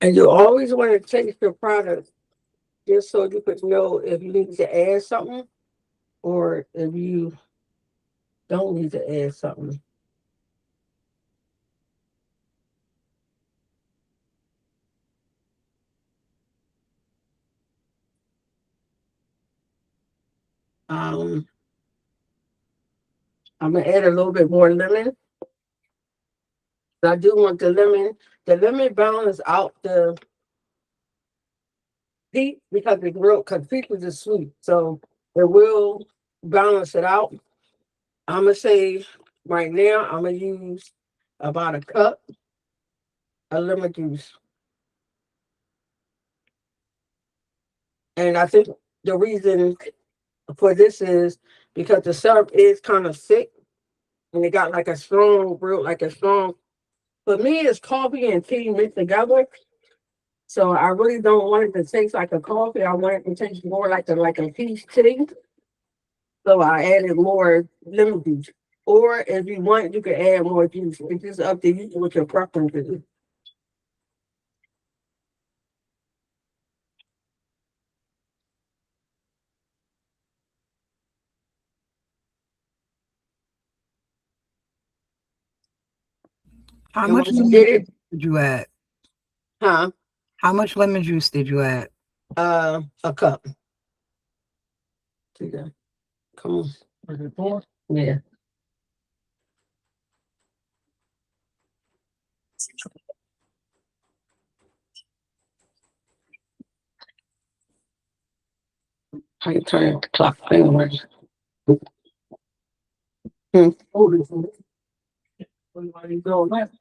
And you always want to taste your product just so you could know if you need to add something or if you don't need to add something. Um, I'm gonna add a little bit more lemon. I do want the lemon. The lemon balance out the peach because peach is just sweet, so it will balance it out. I'm gonna say right now I'm gonna use about a cup of lemon juice, and I think the reason for this is because the syrup is kind of thick and it got like a strong, real like a strong. For me, it's coffee and tea mixed together. So I really don't want it to taste like a coffee. I want it to taste more like a peach tea. So I added more lemon juice. Or if you want, you can add more juice. It's just up to you what your preference is. How And much once you lemon get juice it, did you add? huh? How much lemon juice did you add? A cup. See that? Come on. Is it four? Yeah. How you turn the clock anyway? Oh, this one. Why you doing that?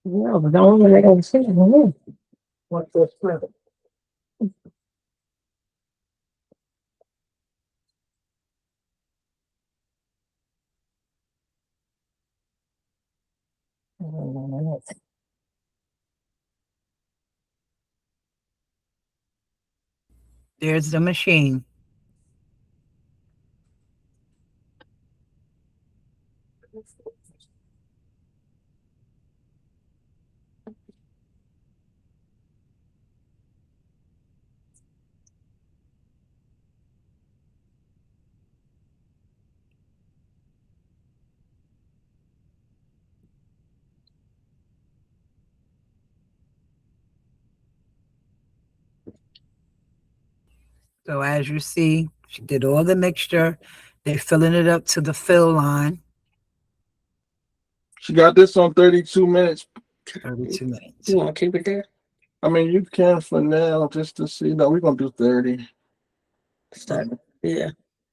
No, but don't let them see it. What's that smell? There's the machine. So as you see, she did all the mixture. They're filling it up to the fill line, She got this on 32 minutes. 32 minutes. You want to keep it there? I mean, you can for now just to see. No, we're gonna do 30. Start. Yeah.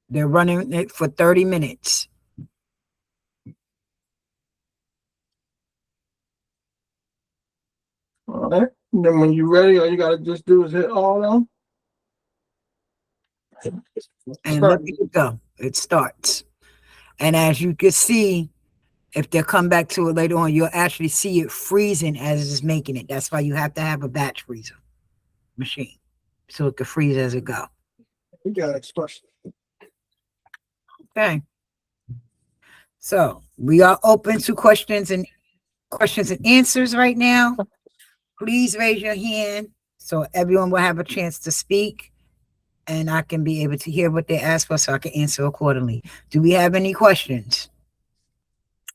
They're running it for 30 minutes. All right. And then when you're ready, all you gotta just do is hit all of them. And Start. look at it go. It starts. And as you can see, if they come back to it later on, you'll actually see it freezing as it's making it. That's why you have to have a batch freezer machine so it can freeze as it go. We got expression. Okay. So we are open to questions and answers right now. Please raise your hand so everyone will have a chance to speak and I can be able to hear what they ask for so I can answer accordingly. Do we have any questions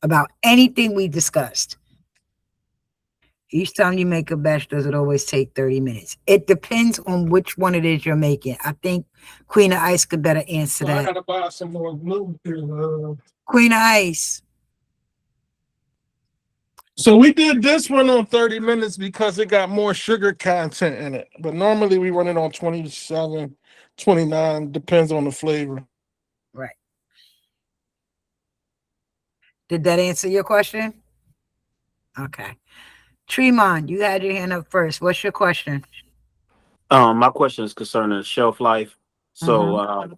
about anything we discussed? Each time you make a batch, does it always take 30 minutes? It depends on which one it is you're making. I think Queen of Ice could better answer So I that. gotta buy some more glue. Queen of Ice. So we did this one on 30 minutes because it got more sugar content in it. But normally we run it on 27, 29, depends on the flavor. Right. Did that answer your question? Okay. Tremont, you had your hand up first. What's your question? My question is concerning shelf life. So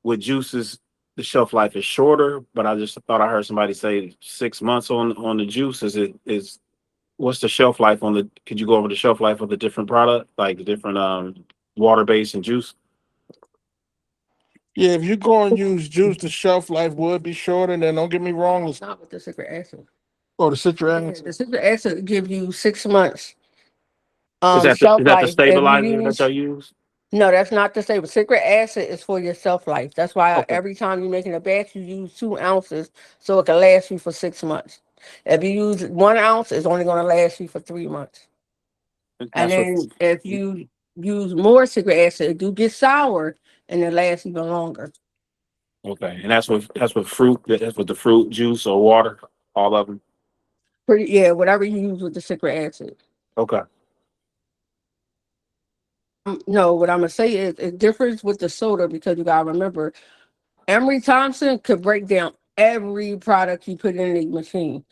with juices, the shelf life is shorter, but I just thought I heard somebody say 6 months on the juice. Is what's the shelf life on the? Could you go over the shelf life of the different product, like the different water based and juice? Yeah, if you go and use juice, the shelf life would be shorter. And then don't get me wrong, It's not with the citric acid. the citric Yeah, acid. the citric acid gives you 6 months. Is that Shelf is that the life. If you stabilizer that use, they use? no, that's not the same. Citric acid is for your shelf life. That's why Okay. every time you're making a batch, you use 2 ounces so it can last you for 6 months. If you use 1 ounce, it's only going to last you for 3 months. And That's what. then if you use more citric acid, it do get sour and it lasts even longer. Okay, and that's with fruit. That's with the fruit juice or water. All of them. Yeah, whatever you use with the citric acid. Okay. No, what I'm gonna say is it differs with the soda because you gotta remember, Emery Thompson could break down every product you put in the machine.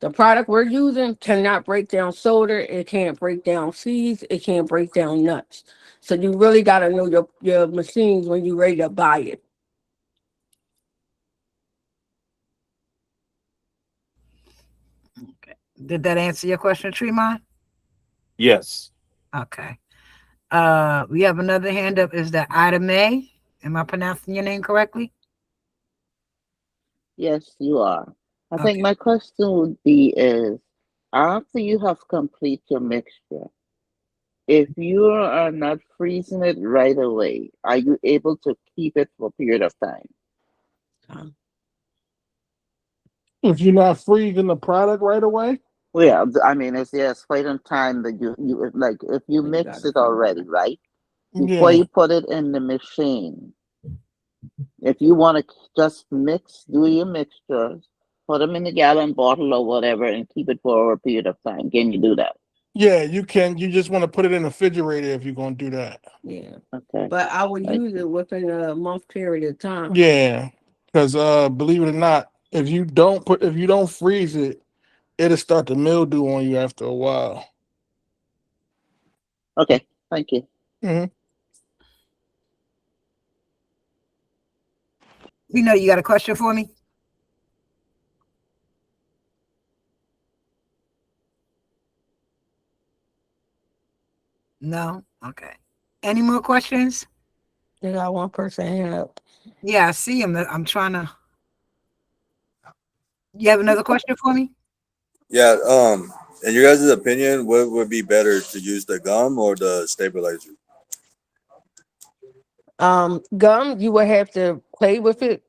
The product we're using cannot break down soda. It can't break down seeds. It can't break down nuts. So you really gotta know your machines when you're ready to buy it. Okay. Did that answer your question, Tremont? Yes. Okay. We have another hand up. Is that Ida May? Am I pronouncing your name correctly? Yes, you are. I Okay. think my question would be is after you have complete your mixture, if you are not freezing it right away, are you able to keep it for a period of time? If you're not freezing the product right away, Well, yeah, I mean, is there a certain time that you like if you You mix gotta it freeze already, it. right? Before yeah. you put it in the machine, if you want to just mix, do your mixtures, put them in a gallon bottle or whatever, and keep it for a period of time. Can you do that? Yeah, you can. You just want to put it in the refrigerator if you're going to do that. Yeah, Okay. but I would Right. use it within a month period of time. Yeah, because believe it or not, if you don't freeze it, it'll start to mildew on you after a while. Okay. Thank you. hmm You know, you got a question for me? No? Okay. Any more questions? You got one person hand up. Yeah, I see him. I'm trying to. You have another question for me? Yeah, in your guys' opinion, what would be better to use the gum or the stabilizer? Gum, you would have to play with it.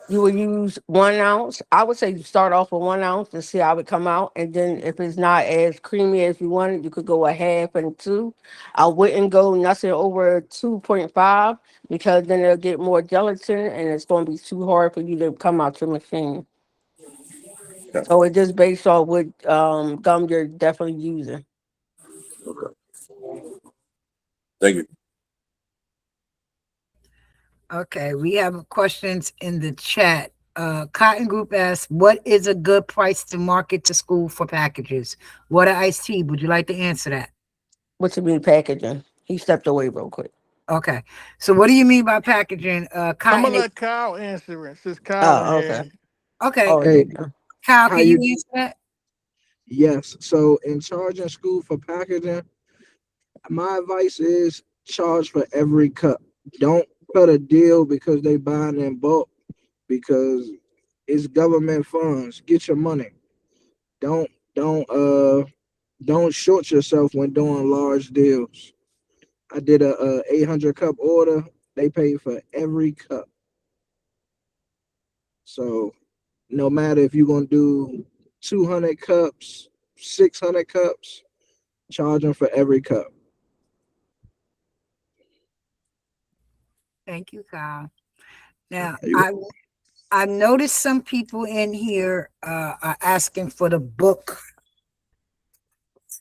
you would use 1 ounce. I would say you start off with 1 ounce to see how it come out. And then if it's not as creamy as you wanted, you could go a half and 2. I wouldn't go nothing over 2.5 because then it'll get more gelatin and it's going to be too hard for you to come out your machine. Okay. So it's just based on what gum you're definitely using. Okay. Thank you. Okay, we have questions in the chat. Cotton Group asks, what is a good price to market to school for packages? Water iced tea, would you like to answer that? What you mean packaging? He stepped away real quick. Okay, so what do you mean by packaging? I'm Cotton, gonna let Kyle answer it since Kyle Oh, in here. okay. okay, Oh, Hey, yeah. Kyle, how can you you- answer that? Yes. So in charging school for packaging, my advice is charge for every cup. Don't cut a deal because they buying in bulk because it's government funds. Get your money. Don't don't short yourself when doing large deals. I did a 800 cup order. They paid for every cup. So no matter if you're gonna do 200 cups, 600 cups, charge them for every cup. Thank you, Kyle. Now, You- I noticed some people in here are asking for the book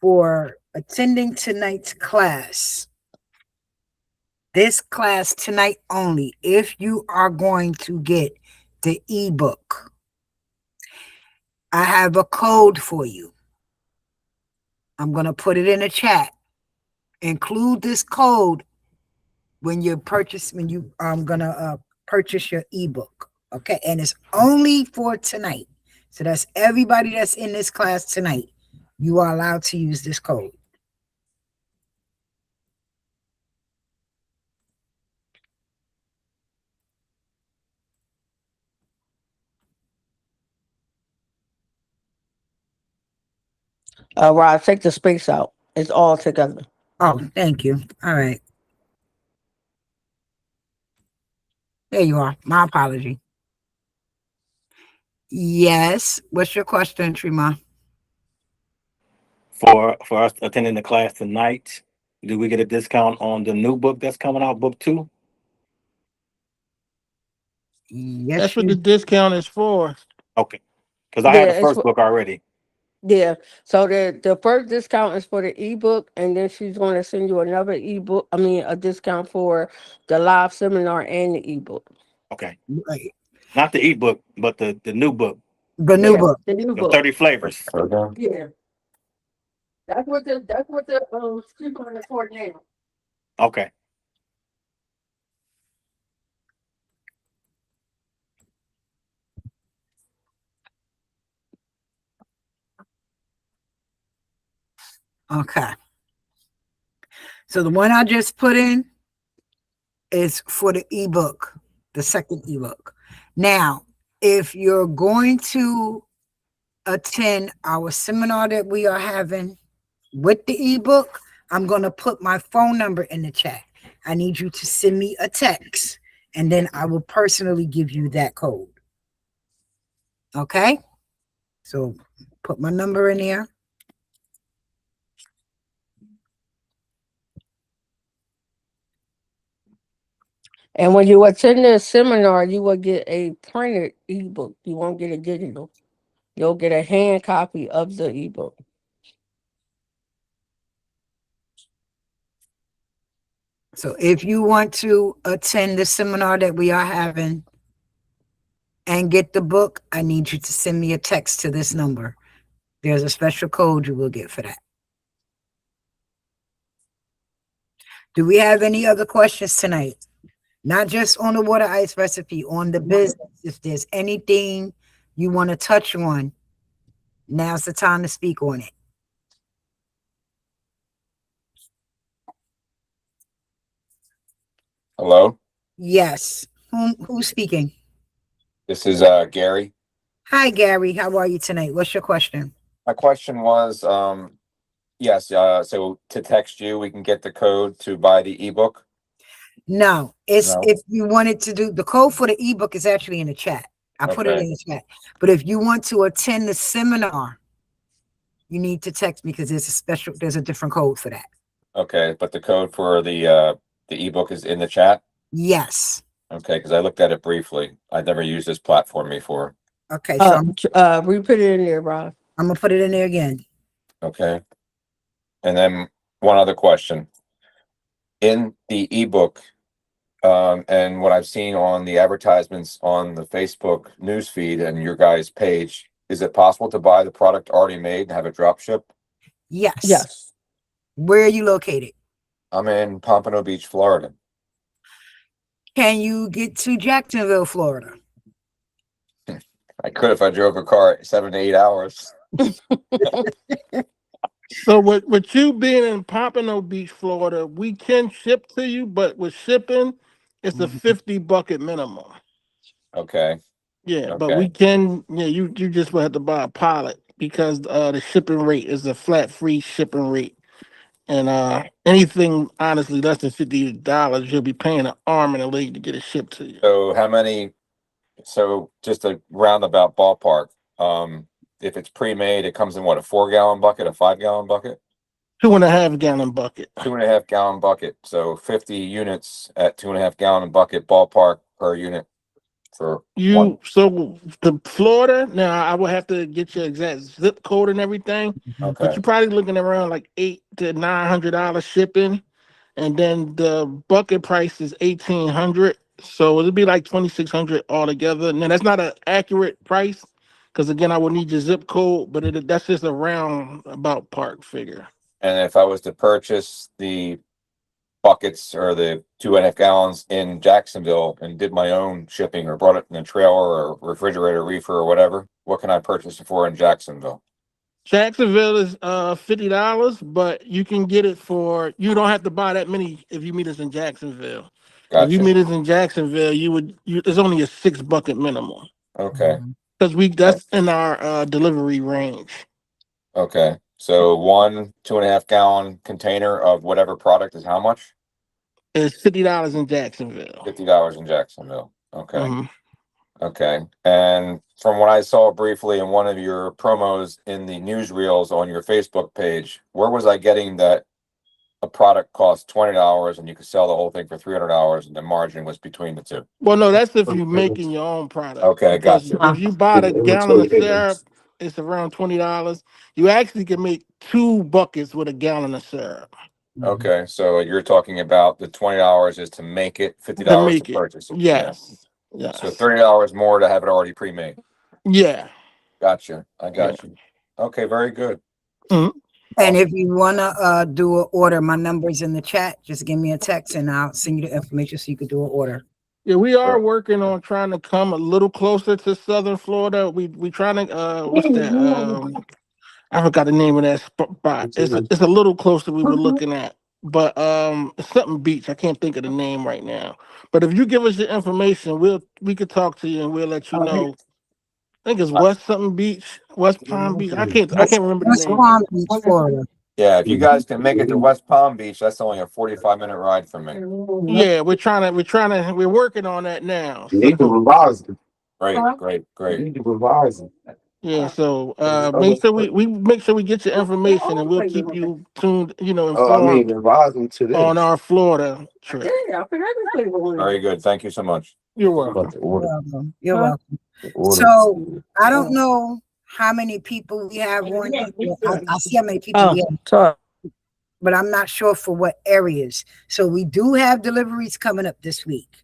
for attending tonight's class. This class tonight only, if you are going to get the ebook. I have a code for you. I'm going to put it in the chat. Include this code when you purchase your ebook. Okay, and it's only for tonight. So that's everybody that's in this class tonight. You are allowed to use this code. Rod, take the space out. It's all together. Oh, thank you. All right. There you are. My apology. Yes. What's your question, Trima? For us attending the class tonight, do we get a discount on the new book that's coming out, book 2? Yes. That's what the discount is for. Okay, because I had Yeah, the it's first book already. Yeah. So the first discount is for the ebook, and then she's going to send you another ebook. I mean, a discount for the live seminar and the ebook. Okay, Right. not the ebook, but the new book, The new Yeah, book. the new the book. 30 flavors. Yeah. That's what the coupon is for now. Okay, Okay. So the one I just put in is for the ebook, the second ebook. Now, if you're going to attend our seminar that we are having with the ebook, I'm going to put my phone number in the chat. I need you to send me a text, and then I will personally give you that code. Okay? So put my number in there. And when you attend the seminar, you will get a printed ebook. You won't get a digital. You'll get a hand copy of the ebook. So if you want to attend the seminar that we are having and get the book, I need you to send me a text to this number. There's a special code you will get for that. Do we have any other questions tonight? Not just on the water ice recipe, on the business. If there's anything you want to touch on, now's the time to speak on it. Hello, Yes. Who's speaking? this is Gary. Hi, Gary. How are you tonight? What's your question? My question was, yes, so to text you, we can get the code to buy the ebook. No, it's No. if you wanted to do the code for the ebook is actually in the chat. I put it Okay. in the chat. But if you want to attend the seminar, you need to text me because there's a different code for that. Okay, but the code for the ebook is in the chat? Yes. Okay, because I looked at it briefly. I've never used this platform before. Okay, so We put it in there, Rob. I'm gonna put it in there again. Okay. And then one other question. In the ebook, and what I've seen on the advertisements on the Facebook newsfeed and your guys' page, is it possible to buy the product already made and have it drop ship? Yes. Yes. Where are you located? I'm in Pompano Beach, Florida. Can you get to Jacksonville, Florida? I could if I drove a car 7 to 8 hours. So with you being in Pompano Beach, Florida, we can ship to you, but with shipping, it's a 50 bucket minimum. Okay. Yeah, but Okay. we can, you just will have to buy a pallet because the shipping rate is a flat free shipping rate. And anything honestly less than $50, you'll be paying an arm and a leg to get it shipped to you. So just a roundabout ballpark. If it's pre-made, it comes in what, a 4-gallon bucket, a 5-gallon bucket? 2.5 gallon bucket. 2.5 gallon bucket. So 50 units at 2.5 gallon bucket ballpark per unit for one. So the Florida, now I will have to get your exact zip code and everything, but Okay. you're probably looking around like $800 to $900 shipping. And then the bucket price is $1,800. So it'll be like $2,600 altogether. Now that's not an accurate price because again, I will need your zip code, but that's just a round about park figure. And if I was to purchase the buckets or the 2.5 gallons in Jacksonville and did my own shipping or brought it in a trailer or refrigerator reefer or whatever, what can I purchase it for in Jacksonville? Jacksonville is $50, but you can get it for, you don't have to buy that many if you meet us in Jacksonville. If you Gotcha. meet us in Jacksonville, there's only a 6 bucket minimum. Okay. Because that's in our delivery range. Okay. So one 2.5 gallon container of whatever product is how much? It's $50 in Jacksonville. $50 in Jacksonville. Okay. Mhm. Okay. And from what I saw briefly in one of your promos in the newsreels on your Facebook page, where was I getting that a product costs $20 and you could sell the whole thing for $300 and the margin was between the two? Well, no, that's if you're making your own product. Okay, Because gotcha. if you buy the gallon of syrup, it's around $20. You actually can make 2 buckets with a gallon of syrup. Okay, so you're talking about the $20 is to make it, $50 To make to it. purchase it. Yes. Yeah. Yes. So $30 more to have it already pre-made. Yeah. Gotcha. I got you. Okay, very good. Mhm. And if you wanna do an order, my number's in the chat. Just give me a text and I'll send you the information so you can do an order. Yeah, we are Sure. working on trying to come a little closer to Southern Florida. We trying to what's that? I forgot the name of that spot. It's a little closer we were looking at. But it's something beach. I can't think of the name right now. But if you give us your information, we could talk to you and we'll let you know. I think it's West something beach, West Palm Beach. I can't remember the West name. Palm Beach, Florida. Yeah, if you guys can make it to West Palm Beach, that's only a 45-minute ride from me. Yeah, we're working on that now. You need to revise it. Great. You need to revise it. Yeah, so make sure we get your information and we'll keep you tuned, informed revise them to this. on our Florida trip. Very good. Thank you so much. You're welcome. About the order. You're welcome. The order. So I don't know how many people we have on. I see how many people we have, but I'm not sure for what areas. So we do have deliveries coming up this week.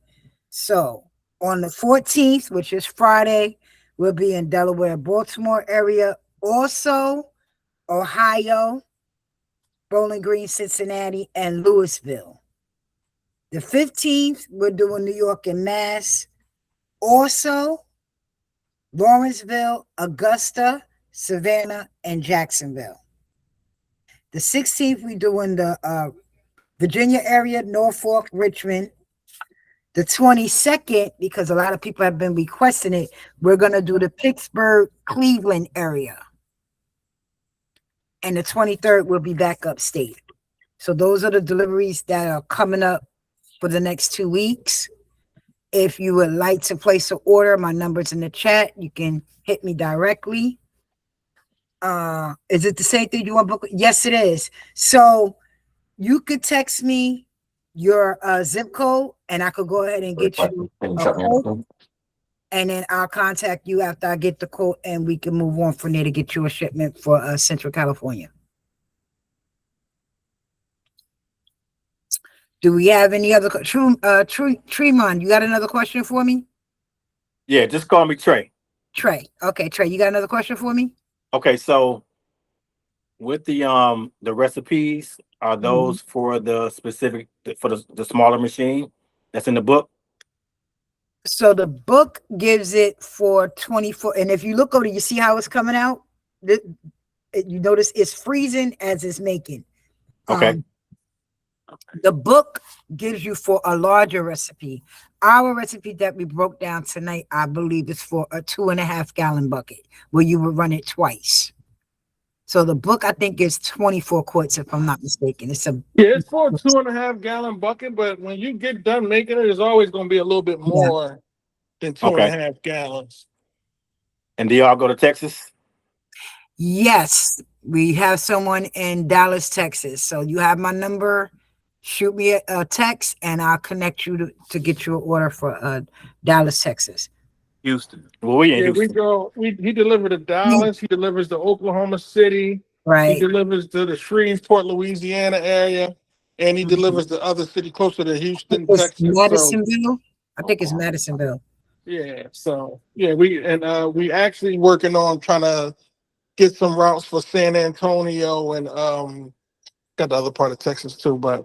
So on the 14th, which is Friday, we'll be in Delaware, Baltimore area. Also, Ohio, Bowling Green, Cincinnati, and Louisville. The 15th, we're doing New York and Mass. Also, Lawrenceville, Augusta, Savannah, and Jacksonville. The 16th, we're doing the Virginia area, Norfolk, Richmond. The 22nd, because a lot of people have been requesting it, we're going to do the Pittsburgh, Cleveland area. And the 23rd, we'll be back upstate. So those are the deliveries that are coming up for the next 2 weeks. If you would like to place an order, my number's in the chat. You can hit me directly. Is it the same thing you want book? Yes, it is. So you could text me your zip code and I could go ahead and get you Can you a shut me quote, up? and then I'll contact you after I get the quote and we can move on from there to get you a shipment for Central California. Do we have any other Tremont, you got another question for me? Yeah, just call me Trey. Trey. Okay, Trey, you got another question for me? Okay, so with the recipes, are those for the specific for the smaller machine that's in the book? So the book gives it for 24, and if you look over, you see how it's coming out. You notice it's freezing as it's making. Okay. The book gives you for a larger recipe. Our recipe that we broke down tonight, I believe, is for a 2.5 gallon bucket where you would run it twice. So the book, I think, is 24 quarts, if I'm not mistaken. It's it's for a 2.5 gallon bucket, but when you get done making it, it's always going to be a little bit more than 2.5 gallons. And do y'all go to Texas? Yes, we have someone in Dallas, Texas. So you have my number. Shoot me a text and I'll connect you to get you an order for Dallas, Texas. Houston. Well, we in Houston. He delivered to Dallas. He delivers to Oklahoma City. Right. He delivers to the Shreveport, Louisiana area, and he delivers to other city closer to Houston, It's Texas. Madisonville. I think it's Madisonville. Yeah. So yeah, we actually working on trying to get some routes for San Antonio and got the other part of Texas too, but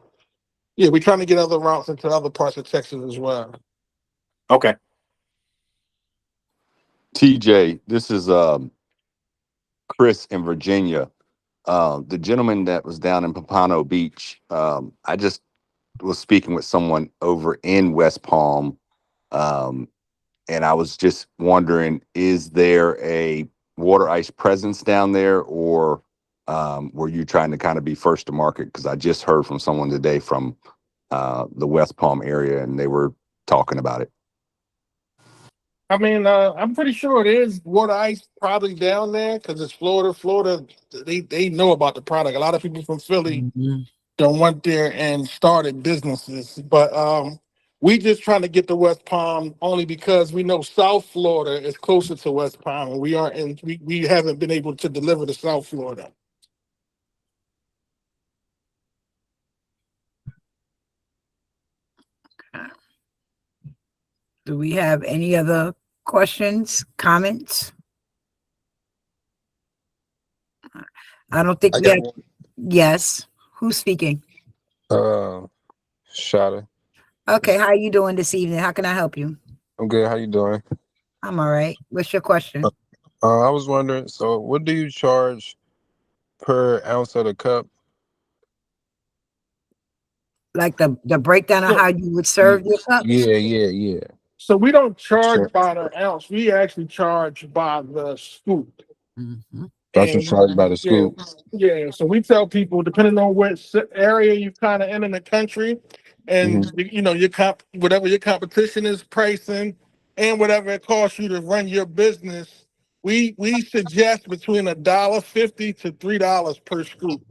yeah, we're trying to get other routes into other parts of Texas as well. Okay. TJ, this is Chris in Virginia. The gentleman that was down in Pompano Beach, I just was speaking with someone over in West Palm, and I was just wondering, is there a water ice presence down there, or were you trying to kind of be first to market? Because I just heard from someone today from the West Palm area, and they were talking about it. I mean, I'm pretty sure it is water ice probably down there because it's Florida. Florida, they know about the product. A lot of people from Philly don't went there and started businesses, but we just trying to get to West Palm only because we know South Florida is closer to West Palm, and we haven't been able to deliver to South Florida. Do we have any other questions, comments? I don't think we have. Yes. Who's speaking? Shada. Okay, how are you doing this evening? How can I help you? I'm good. How you doing? I'm all right. What's your question? I was wondering, so what do you charge per ounce of the cup? Like the breakdown of how you would serve your cups? Yeah. So we don't charge by the ounce. We actually charge by the scoop. That's what charged by the scoop. Yeah. So we tell people, depending on which area you kind of in the country, and you know whatever your competition is pricing, and whatever it costs you to run your business, we suggest between $1.50 to $3 per scoop.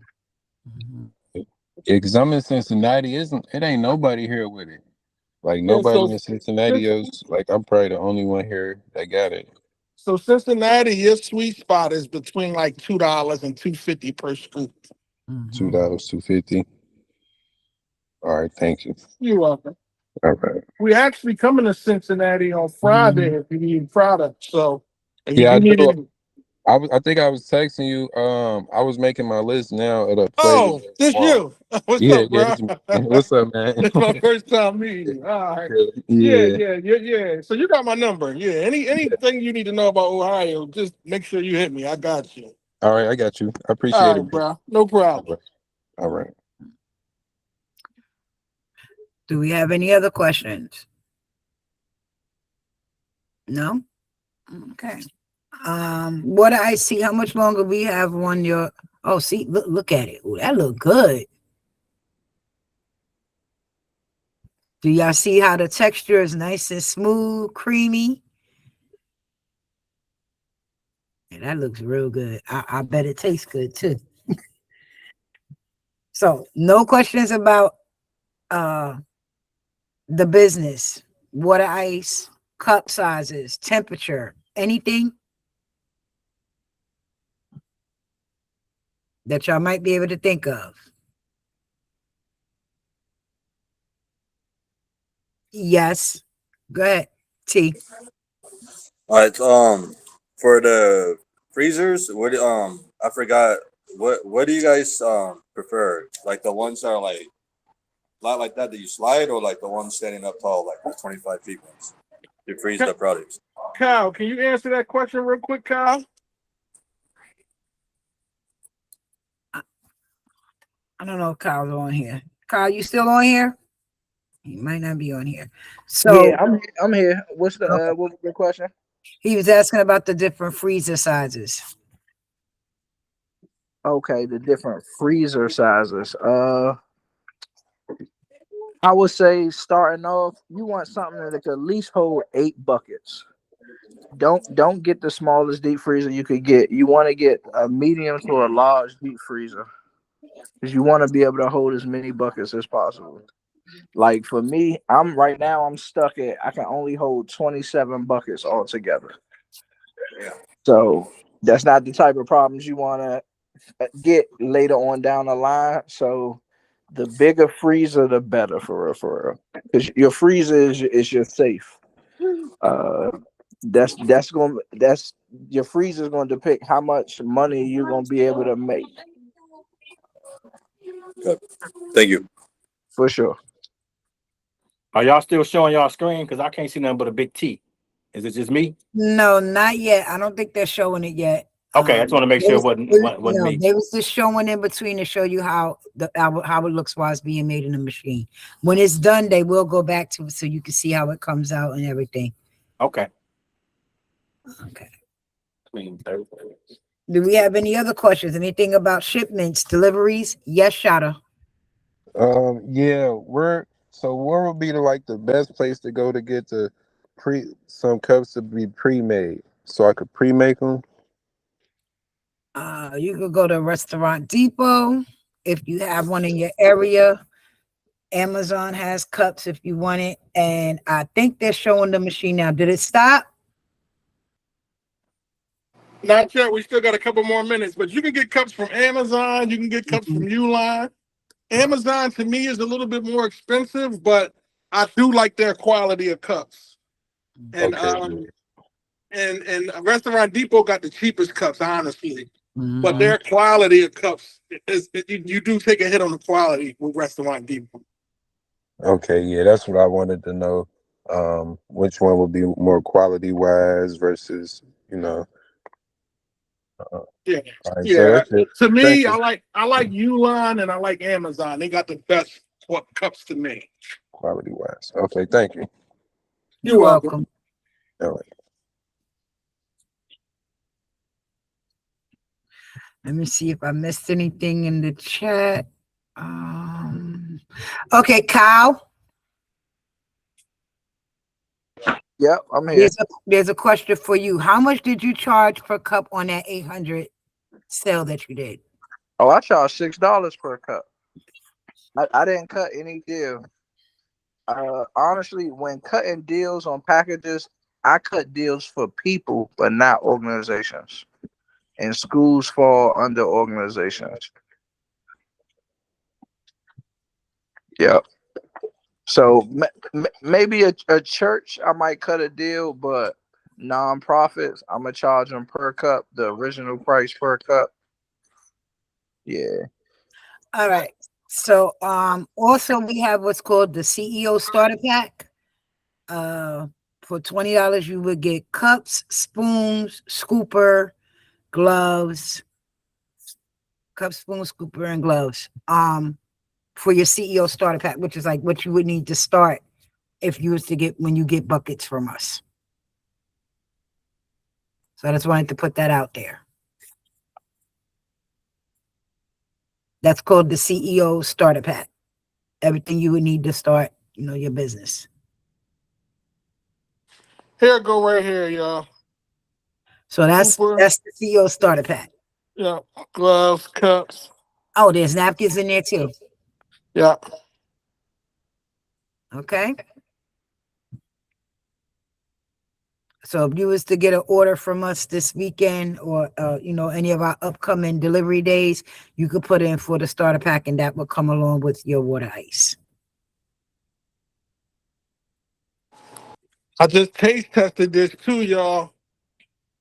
Yeah, because I'm in Cincinnati. It ain't nobody here with it. Like nobody in Cincinnati else. Like I'm probably the only one here that got it. So Cincinnati, your sweet spot is between like $2 and $2.50 per scoop. $2, $2.50. All right, thank you. You're welcome. All right. We actually coming to Cincinnati on Friday if you need product. So yeah, I do. I think I was texting you. I was making my list now at a place. Oh, this you. What's up, bro? What's up, man? It's my first time meeting you. All right. Yeah. So you got my number. Yeah. Anything you need to know about Ohio, just make sure you hit me. I got you. All right, I got you. I appreciate it, bro. No problem. All right. Do we have any other questions? No? Okay. What I see, how much longer we have on your, oh, see, look at it. Ooh, that look good. Do y'all see how the texture is nice and smooth, creamy? And that looks real good. I bet it tastes good too. So no questions about the business, water ice, cup sizes, temperature, anything that y'all might be able to think of. Yes. Go ahead, T. All right. For the freezers, I forgot what do you guys prefer? Like the ones that are like not like that you slide, or like the ones standing up tall, like 25 feet ones? You freeze the products. Kyle, can you answer that question real quick, Kyle? I don't know if Kyle's on here. Kyle, you still on here? He might not be on here. So Yeah, I'm here. What's the what was the question? he was asking about the different freezer sizes. Okay, the different freezer sizes. I would say starting off, you want something that can at least hold 8 buckets. Don't get the smallest deep freezer you could get. You want to get a medium to a large deep freezer, because you want to be able to hold as many buckets as possible. Like for me, I'm stuck at, I can only hold 27 buckets altogether. So that's not the type of problems you want to get later on down the line. So the bigger freezer, the better for real. Because your freezer is your safe. That's your freezer is going to depict how much money you're going to be able to make. Good. Thank you. For sure. Are y'all still showing y'all screen? Because I can't see nothing but a big T. Is it just me? No, not yet. I don't think they're showing it yet. Okay, I just want to make sure it wasn't No, me. they was just showing in between to show you how it looks while it's being made in the machine. When it's done, they will go back to it so you can see how it comes out and everything. Okay. Okay. Do we have any other questions? Anything about shipments, deliveries? Yes, Shada. Yeah, where would be the best place to go to get some cups to be pre-made so I could pre-make them? You could go to Restaurant Depot if you have one in your area. Amazon has cups if you want it, and I think they're showing the machine now. Did it stop? Not yet. We still got a couple more minutes, but you can get cups from Amazon. You can get cups from Uline. Amazon to me is a little bit more expensive, but I do like their quality of cups. And Okay. and Restaurant Depot got the cheapest cups, honestly. But their quality of cups you do take a hit on the quality with Restaurant Depot. Okay, yeah, that's what I wanted to know. Which one would be more quality wise versus, Yeah, all right, so yeah. that's it. To me, Thank you. I like Uline and I like Amazon. They got the best cups to me. Quality wise. Okay, thank you. You're welcome. All right. Let me see if I missed anything in the chat. Okay, Kyle. Yep, I'm here. There's a question for you. How much did you charge per cup on that 800 sale that you did? Oh, I charge $6 per cup. I didn't cut any deal. Honestly, when cutting deals on packages, I cut deals for people, but not organizations. And schools fall under organizations. Yep. So maybe a church, I might cut a deal, but nonprofits, I'm gonna charge them per cup, the original price per cup. Yeah. All right. So also we have what's called the CEO starter pack. For $20 you would get cups, spoons, scooper, gloves, and gloves. For your CEO starter pack, which is like what you would need to start if you was to get when you get buckets from us. So I just wanted to put that out there. That's called the CEO starter pack. Everything you would need to start your business. Here, go right here, y'all. So that's Super. the CEO starter pack. Yeah, gloves, cups. Oh, there's napkins in there too. Yeah. Okay. So if you was to get an order from us this weekend or any of our upcoming delivery days, you could put in for the starter pack and that will come along with your water ice. I just taste tested this too, y'all.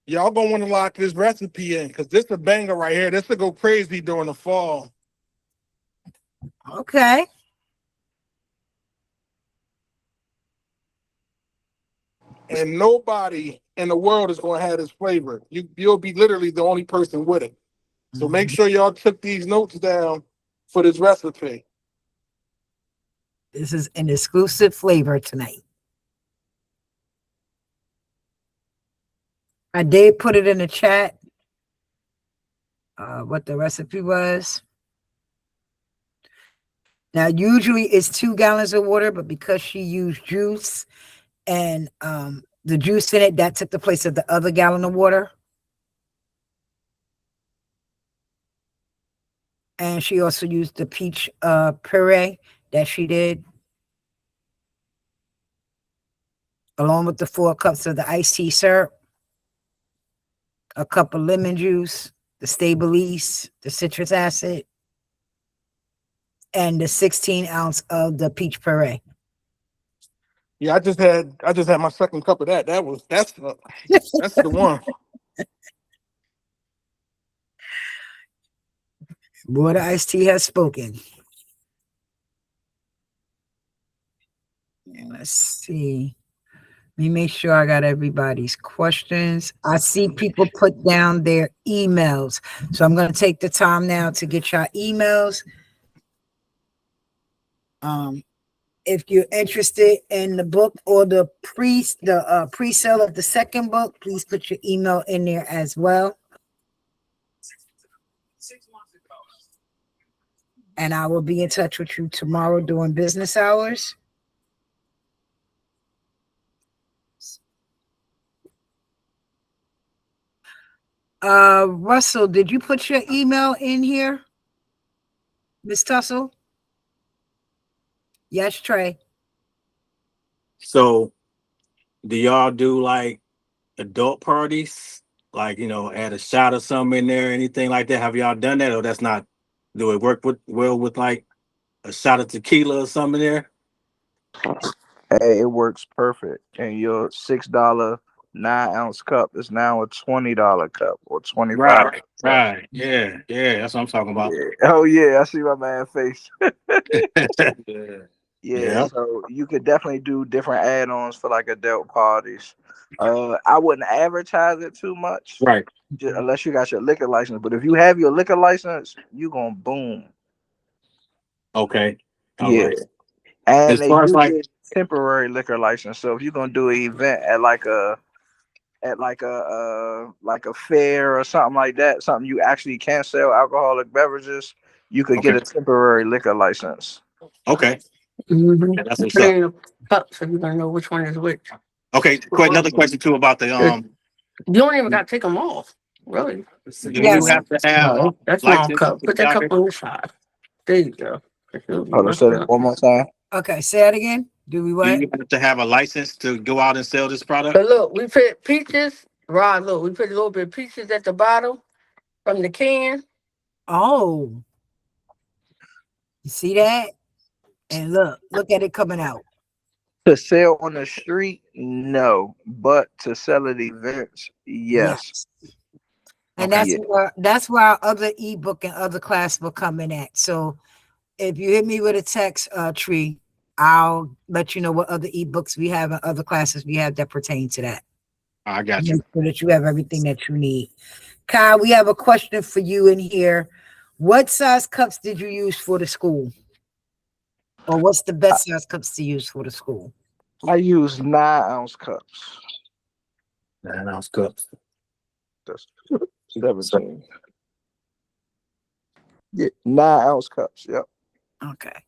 Y'all gonna want to lock this recipe in because this is a banger right here. This will go crazy during the fall. Okay. And nobody in the world is gonna have this flavor. You'll be literally the only person with it. So make sure y'all took these notes down for this recipe. This is an exclusive flavor tonight. I did put it in the chat what the recipe was. Now, usually it's 2 gallons of water, but because she used juice and the juice in it, that took the place of the other gallon of water. And she also used the peach puree that she did, along with the 4 cups of the iced tea syrup, a cup of lemon juice, the Stabilise, the citrus acid, and the 16 ounce of the peach puree. Yeah, I just had my second cup of that. That's the one. Water iced tea has spoken. And let's see. Let me make sure I got everybody's questions. I see people put down their emails. So I'm going to take the time now to get your emails. If you're interested in the book or the pre-sale of the second book, please put your email in there as well. And I will be in touch with you tomorrow during business hours. Russell, did you put your email in here? Miss Tussle? Yes, Trey. So do y'all do like adult parties? Like, add a shot or something in there, anything like that? Have y'all done that? Or that's not, do it work well with like a shot of tequila or something in there? Hey, it works perfect. And your $6 9-ounce cup is now a $20 cup or $25 cup. Right. Yeah. That's what I'm talking about. Yeah. Oh yeah, I see my man's face. Yeah, Yeah. so you could definitely do different add-ons for like adult parties. I wouldn't advertise it too much, Right. unless you got your liquor license. But if you have your liquor license, you gonna boom. Okay. All Yeah, right. and As they far as do like, get temporary liquor license. So if you're gonna do an event at like a fair or something like that, something you actually can sell alcoholic beverages, you could get okay. a temporary liquor license. Okay. Mm-hmm. Yeah, that's what's Put it up. in a cup so you're gonna know which one is which. Okay. Another question too about the You don't even got to take them off, really. do you have to have No, that's small license cup. to Put that cup carry? on the side. There you go. Hold on, say that one more time. Okay, say it again. Do we Do what? you have to have a license to go out and sell this product? But look, we put peaches. Rod, look, we put a little bit of peaches at the bottom from the can. Oh, you see that? And look at it coming out. To sell on the street, no, but to sell at events, yes. And Okay. that's where our other ebook and other class will come in at. So if you hit me with a text, Tree, I'll let you know what other ebooks we have and other classes we have that pertain to that. I got you. So that you have everything that you need. Kyle, we have a question for you in here. What size cups did you use for the school? Or what's the best size cups to use for the school? I use 9-ounce cups. 9-ounce cups. That's 17. Yeah, 9-ounce cups. Yep. Okay.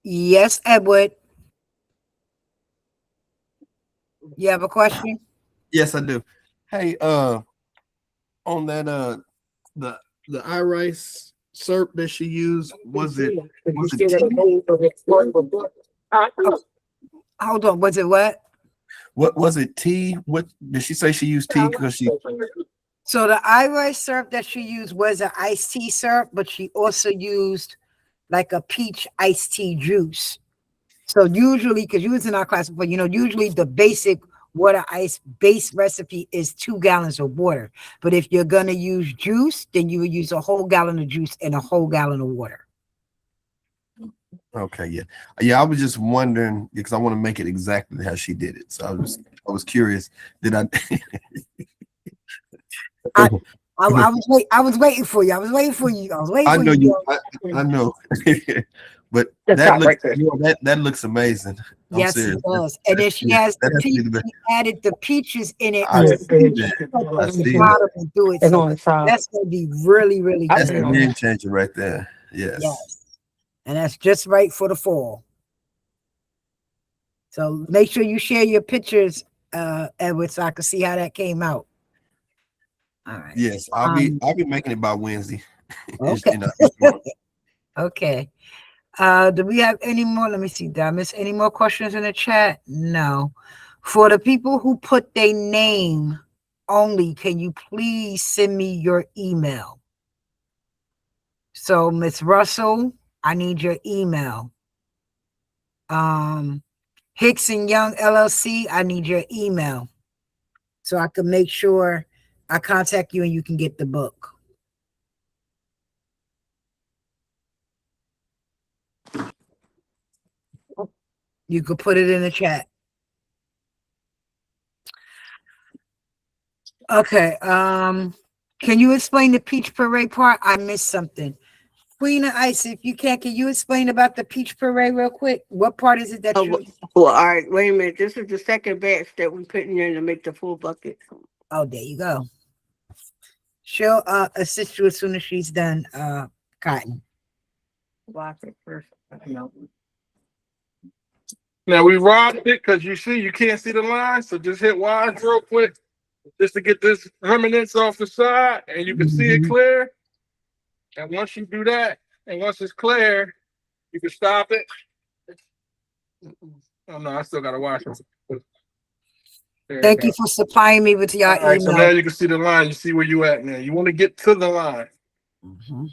Yes, Edward. You have a question? Yes, I do. Hey, on that the iRice syrup that she used, was it tea? Hold on. Was it what? What was it, tea? What did she say she used tea because she So the iris syrup that she used was an iced tea syrup, but she also used like a peach iced tea juice. So usually, because you was in our class before, usually the basic water ice base recipe is 2 gallons of water. But if you're gonna use juice, then you would use a whole gallon of juice and a whole gallon of water. Okay, yeah. I was just wondering because I want to make it exactly how she did it. So I was curious. Did I I was waiting for you. I was waiting for you. I know you. I know, but that looks amazing. I'm Yes, serious. it does. And then she has That the has to be peach, the best. she added the peaches in it. I to see that. I see that. and do it. And So on the side. that's gonna be really, really That's good. a game changer right there. Yes. Yes. And that's just right for the fall. So make sure you share your pictures, Edward, so I can see how that came out. All right. Yes, I'll be making it by Wednesday. Okay. It's Okay. Do we have any more? Let me see. Did I miss any more questions in the chat? No. For the people who put their name only, can you please send me your email? So Miss Russell, I need your email. Hicks and Young LLC, I need your email so I can make sure I contact you and you can get the book. You could put it in the chat. Okay. Can you explain the Peach Parade part? I missed something. Queen of Ice, if you can you explain about the Peach Parade real quick? What part is it that you... Well, all right, wait a minute. This is the second batch that we putting in to make the full bucket. Oh, there you go. She'll assist you as soon as she's done, Cotton. Wash it first. Now we robbed it because you can't see the line, so just hit Y real quick just to get this remnants off the side and you can see it clear. And once you do that, and once it's clear, you can stop it. Oh no, I still gotta wash it. Thank you for supplying me with your All right, email. so now you can see the line. You see where you at now. You want to get to the line. Mm-hmm.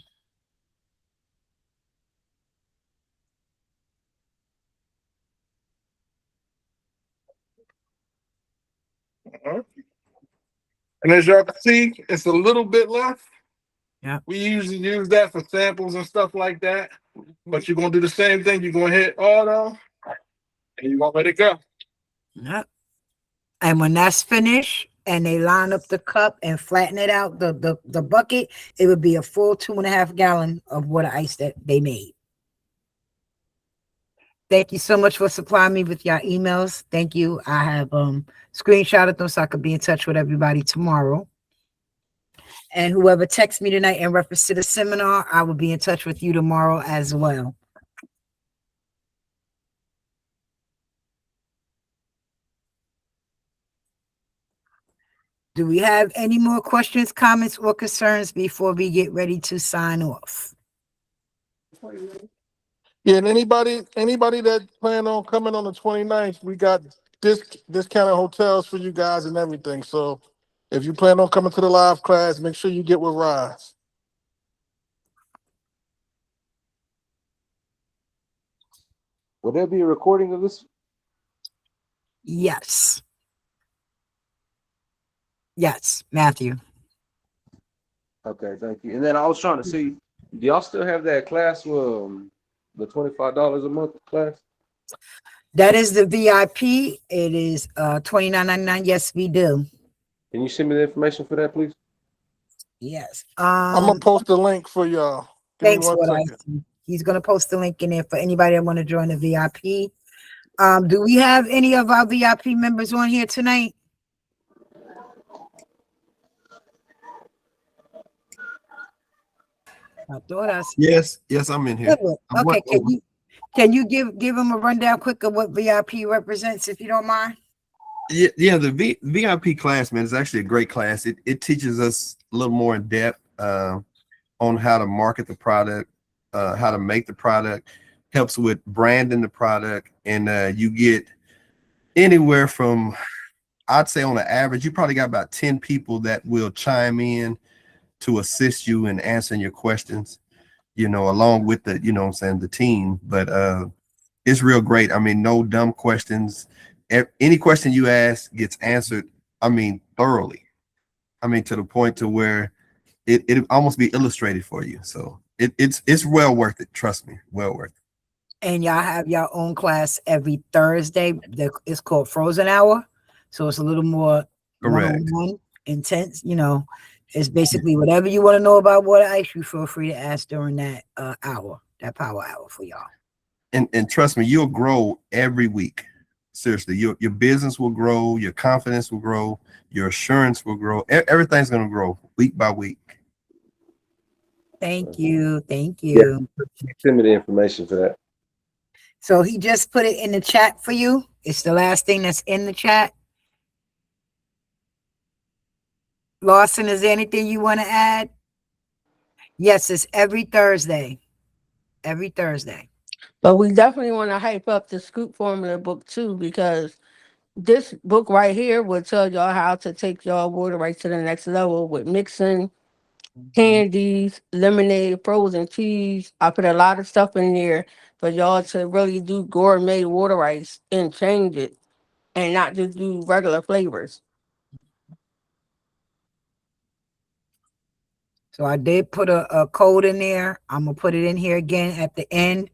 And as y'all can see, it's a little bit left. Yeah. We usually use that for samples and stuff like that. But you're gonna do the same thing. You're gonna hit auto and you're gonna let it go. Yep. And when that's finished and they line up the cup and flatten it out, the bucket, it would be a full 2.5 gallon of water ice that they made. Thank you so much for supplying me with your emails. Thank you. I have screenshotted them so I could be in touch with everybody tomorrow. And whoever texts me tonight in reference to the seminar, I will be in touch with you tomorrow as well. Do we have any more questions, comments, or concerns before we get ready to sign off? Yeah, and anybody that plan on coming on the 29th, we got discounted hotels for you guys and everything. So if you plan on coming to the live class, make sure you get with Rise. Will there be a recording of this? Yes. Yes, Matthew. Okay, thank you. And then I was trying to see, do y'all still have that class with the $25 a month class? That is the VIP. It is $29.99. Yes, we do. Can you send me the information for that, please? Yes. I'm gonna post the link for y'all. Thanks, he's gonna post the link in there for anybody that want to join the VIP. Do we have any of our VIP members on here tonight? I thought I said. Yes, I'm in here. Okay, can you give them a rundown quick of what VIP represents, if you don't mind? Yeah, the VIP class, man, is actually a great class. It teaches us a little more in depth on how to market the product, how to make the product, helps with branding the product, and you get anywhere from, I'd say on the average, you probably got about 10 people that will chime in to assist you in answering your questions, along with the, what I'm saying, the team. But it's real great. I mean, no dumb questions. Any question you ask gets answered, I mean, thoroughly. I mean, to the point to where it almost be illustrated for you. So it's well worth it. Trust me, well worth it. And y'all have your own class every Thursday. It's called Frozen Hour. So it's a little more Correct. one-on-one, intense. It's basically whatever you want to know about water ice, you feel free to ask during that hour, that power hour for y'all. And trust me, you'll grow every week. Seriously, your business will grow, your confidence will grow, your assurance will grow. Everything's going to grow week by week. Thank you. Yeah, send me the information for that. So he just put it in the chat for you. It's the last thing that's in the chat. Lawson, is there anything you want to add? Yes, it's every Thursday. Every Thursday. But we definitely want to hype up the Scoop Formula book too, because this book right here will tell y'all how to take y'all water right to the next level with mixing candies, lemonade, frozen teas. I put a lot of stuff in there for y'all to really do gourmet water ice and change it and not just do regular flavors. So I did put a code in there. I'm gonna put it in here again at the end.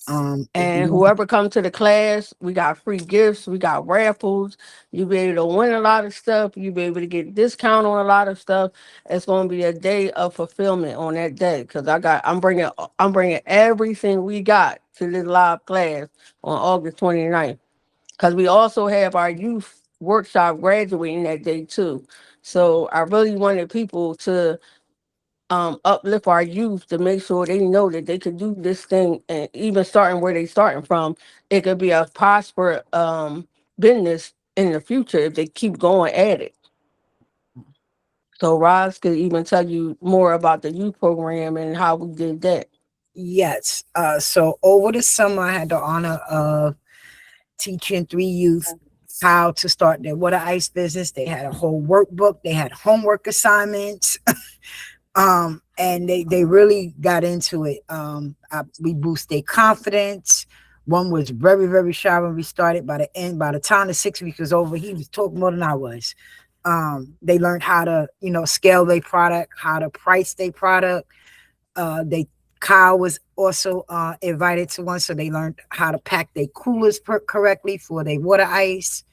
And whoever comes to the class, we got free gifts, we got raffles. You'll be able to win a lot of stuff. You'll be able to get discount on a lot of stuff. It's going to be a day of fulfillment on that day because I'm bringing everything we got to this live class on August 29th. Because we also have our youth workshop graduating that day too. So I really wanted people to uplift our youth to make sure they know that they could do this thing, and even starting where they starting from, it could be a prosper business in the future if they keep going at it. So Roz could even tell you more about the youth program and how we did that. Yes. So over the summer, I had the honor of teaching 3 youth how to start their water ice business. They had a whole workbook. They had homework assignments. And they really got into it. We boost their confidence. One was very, very shy when we started. By the time the 6 weeks was over, he was talking more than I was. They learned how to, scale their product, how to price their product. Kyle was also invited to one, so they learned how to pack their coolers correctly for their water ice.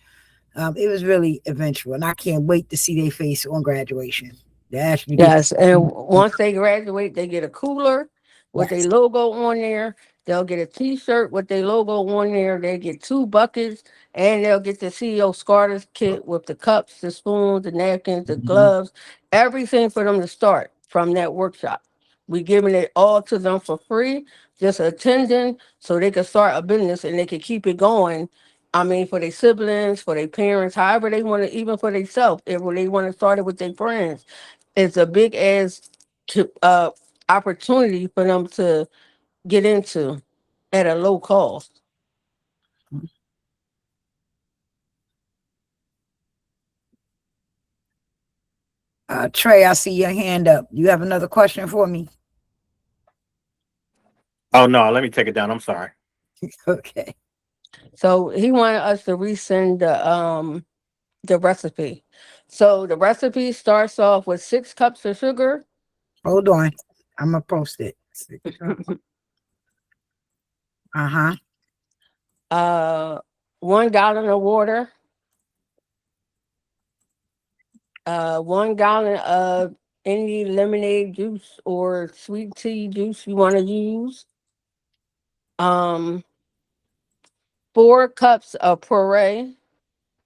It was really eventual, and I can't wait to see their face on graduation. Yes, and once they graduate, they get a cooler with their logo on there. They'll get a T-shirt with their logo on there. They get 2 buckets, and they'll get the CEO starters kit with the cups, the spoons, the napkins, the gloves, everything for them to start from that workshop. We giving it all to them for free, just attending, so they can start a business and they can keep it going. I mean, for their siblings, for their parents, however they want to, even for themselves, if they want to start it with their friends. It's a big ass opportunity for them to get into at a low cost. Trey, I see your hand up. You have another question for me? Oh no, let me take it down. I'm sorry. Okay. So he wanted us to resend the recipe. So the recipe starts off with 6 cups of sugar. Hold on. I'm gonna post it. 1 gallon of water. 1 gallon of any lemonade juice or sweet tea juice you want to use. 4 cups of puree.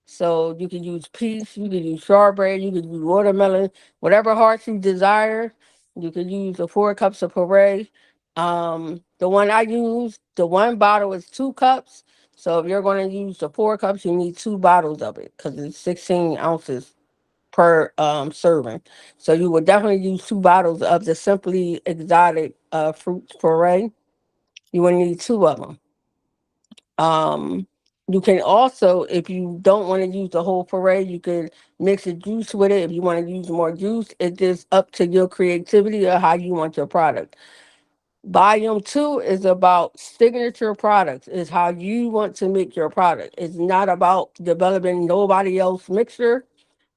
So you can use peach, you can use strawberry, you can use watermelon, whatever heart you desire. You can use the 4 cups of puree. The one I use, the one bottle is 2 cups. So if you're going to use the 4 cups, you need 2 bottles of it because it's 16 ounces per serving. So you would definitely use 2 bottles of the Simply Exotic fruit puree. You would need 2 of them. You can also, if you don't want to use the whole puree, you can mix a juice with it. If you want to use more juice, it's just up to your creativity or how you want your product. Volume 2 is about signature products. Is how you want to make your product. It's not about developing nobody else mixture.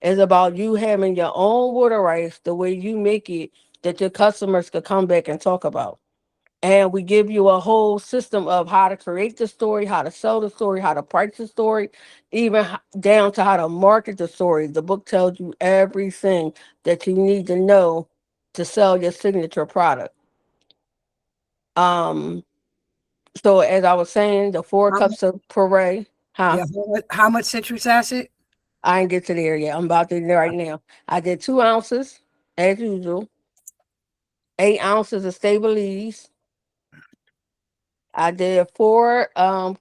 It's about you having your own water rice the way you make it that your customers could come back and talk about. And we give you a whole system of how to create the story, how to sell the story, how to price the story, even down to how to market the story. The book tells you everything that you need to know to sell your signature product. Um, so as I was saying, the 4 How cups of puree, Yeah, how much citrus acid? I didn't get to there yet. I'm about to do right now. I did 2 ounces, as usual, 8 ounces of Stabilize. I did 4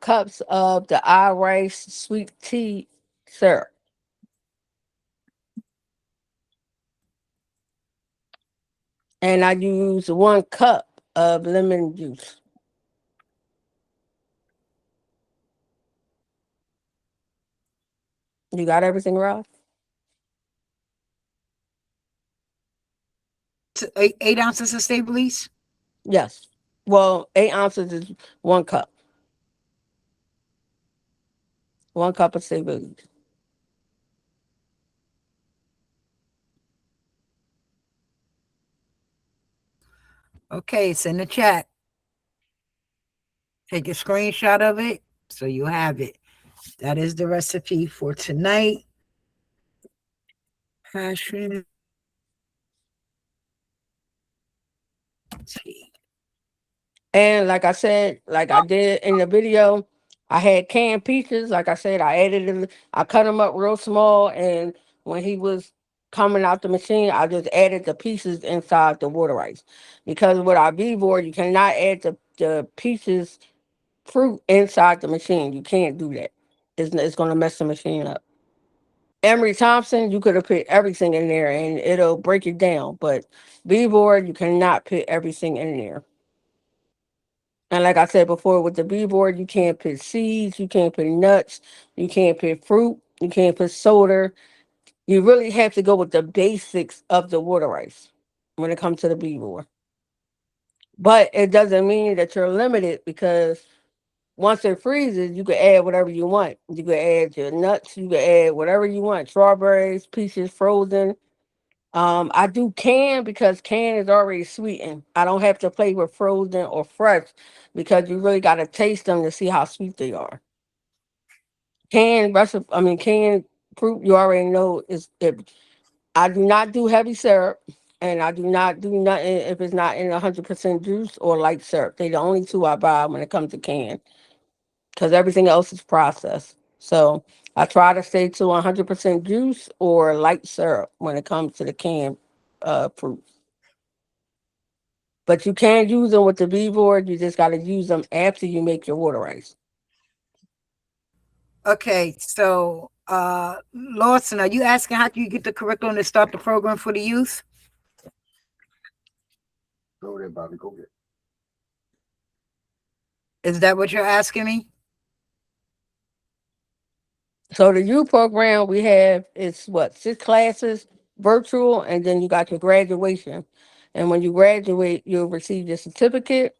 cups of the iRice sweet tea syrup. And I used 1 cup of lemon juice. You got everything, Rob? 8 ounces of Stabilize? Yes. Well, 8 ounces is 1 cup. 1 cup of Stabilize. Okay, it's in the chat. Take a screenshot of it so you have it. That is the recipe for tonight. Passion tea. And like I said, like I did in the video, I had canned peaches. Like I said, I cut them up real small. And when he was coming out the machine, I just added the pieces inside the water ice. Because with our V-board, you cannot add the peaches fruit inside the machine. You can't do that. It's going to mess the machine up. Emery Thompson, you could have put everything in there and it'll break it down. But V-board, you cannot put everything in there. And like I said before, with the B-board, you can't put seeds, you can't put nuts, you can't put fruit, you can't put soda. You really have to go with the basics of the water ice when it comes to the B-board. But it doesn't mean that you're limited because once it freezes, you can add whatever you want. You can add your nuts, you can add whatever you want, strawberries, peaches, frozen. I do can because can is already sweetened. I don't have to play with frozen or fresh because you really got to taste them to see how sweet they are. Canned fruit, you already know is it. I do not do heavy syrup, and I do not do nothing if it's not in 100% juice or light syrup. They're the only 2 I buy when it comes to canned, because everything else is processed. So I try to stay to 100% juice or light syrup when it comes to the canned fruit. But you can use them with the B-board. You just got to use them after you make your water ice. Okay, so Lawson, are you asking how do you get the curriculum to start the program for the youth? Go there, Bobby. Go get. Is that what you're asking me? So the youth program we have is what, 6 classes virtual, and then you got your graduation. And when you graduate, you'll receive your certificate.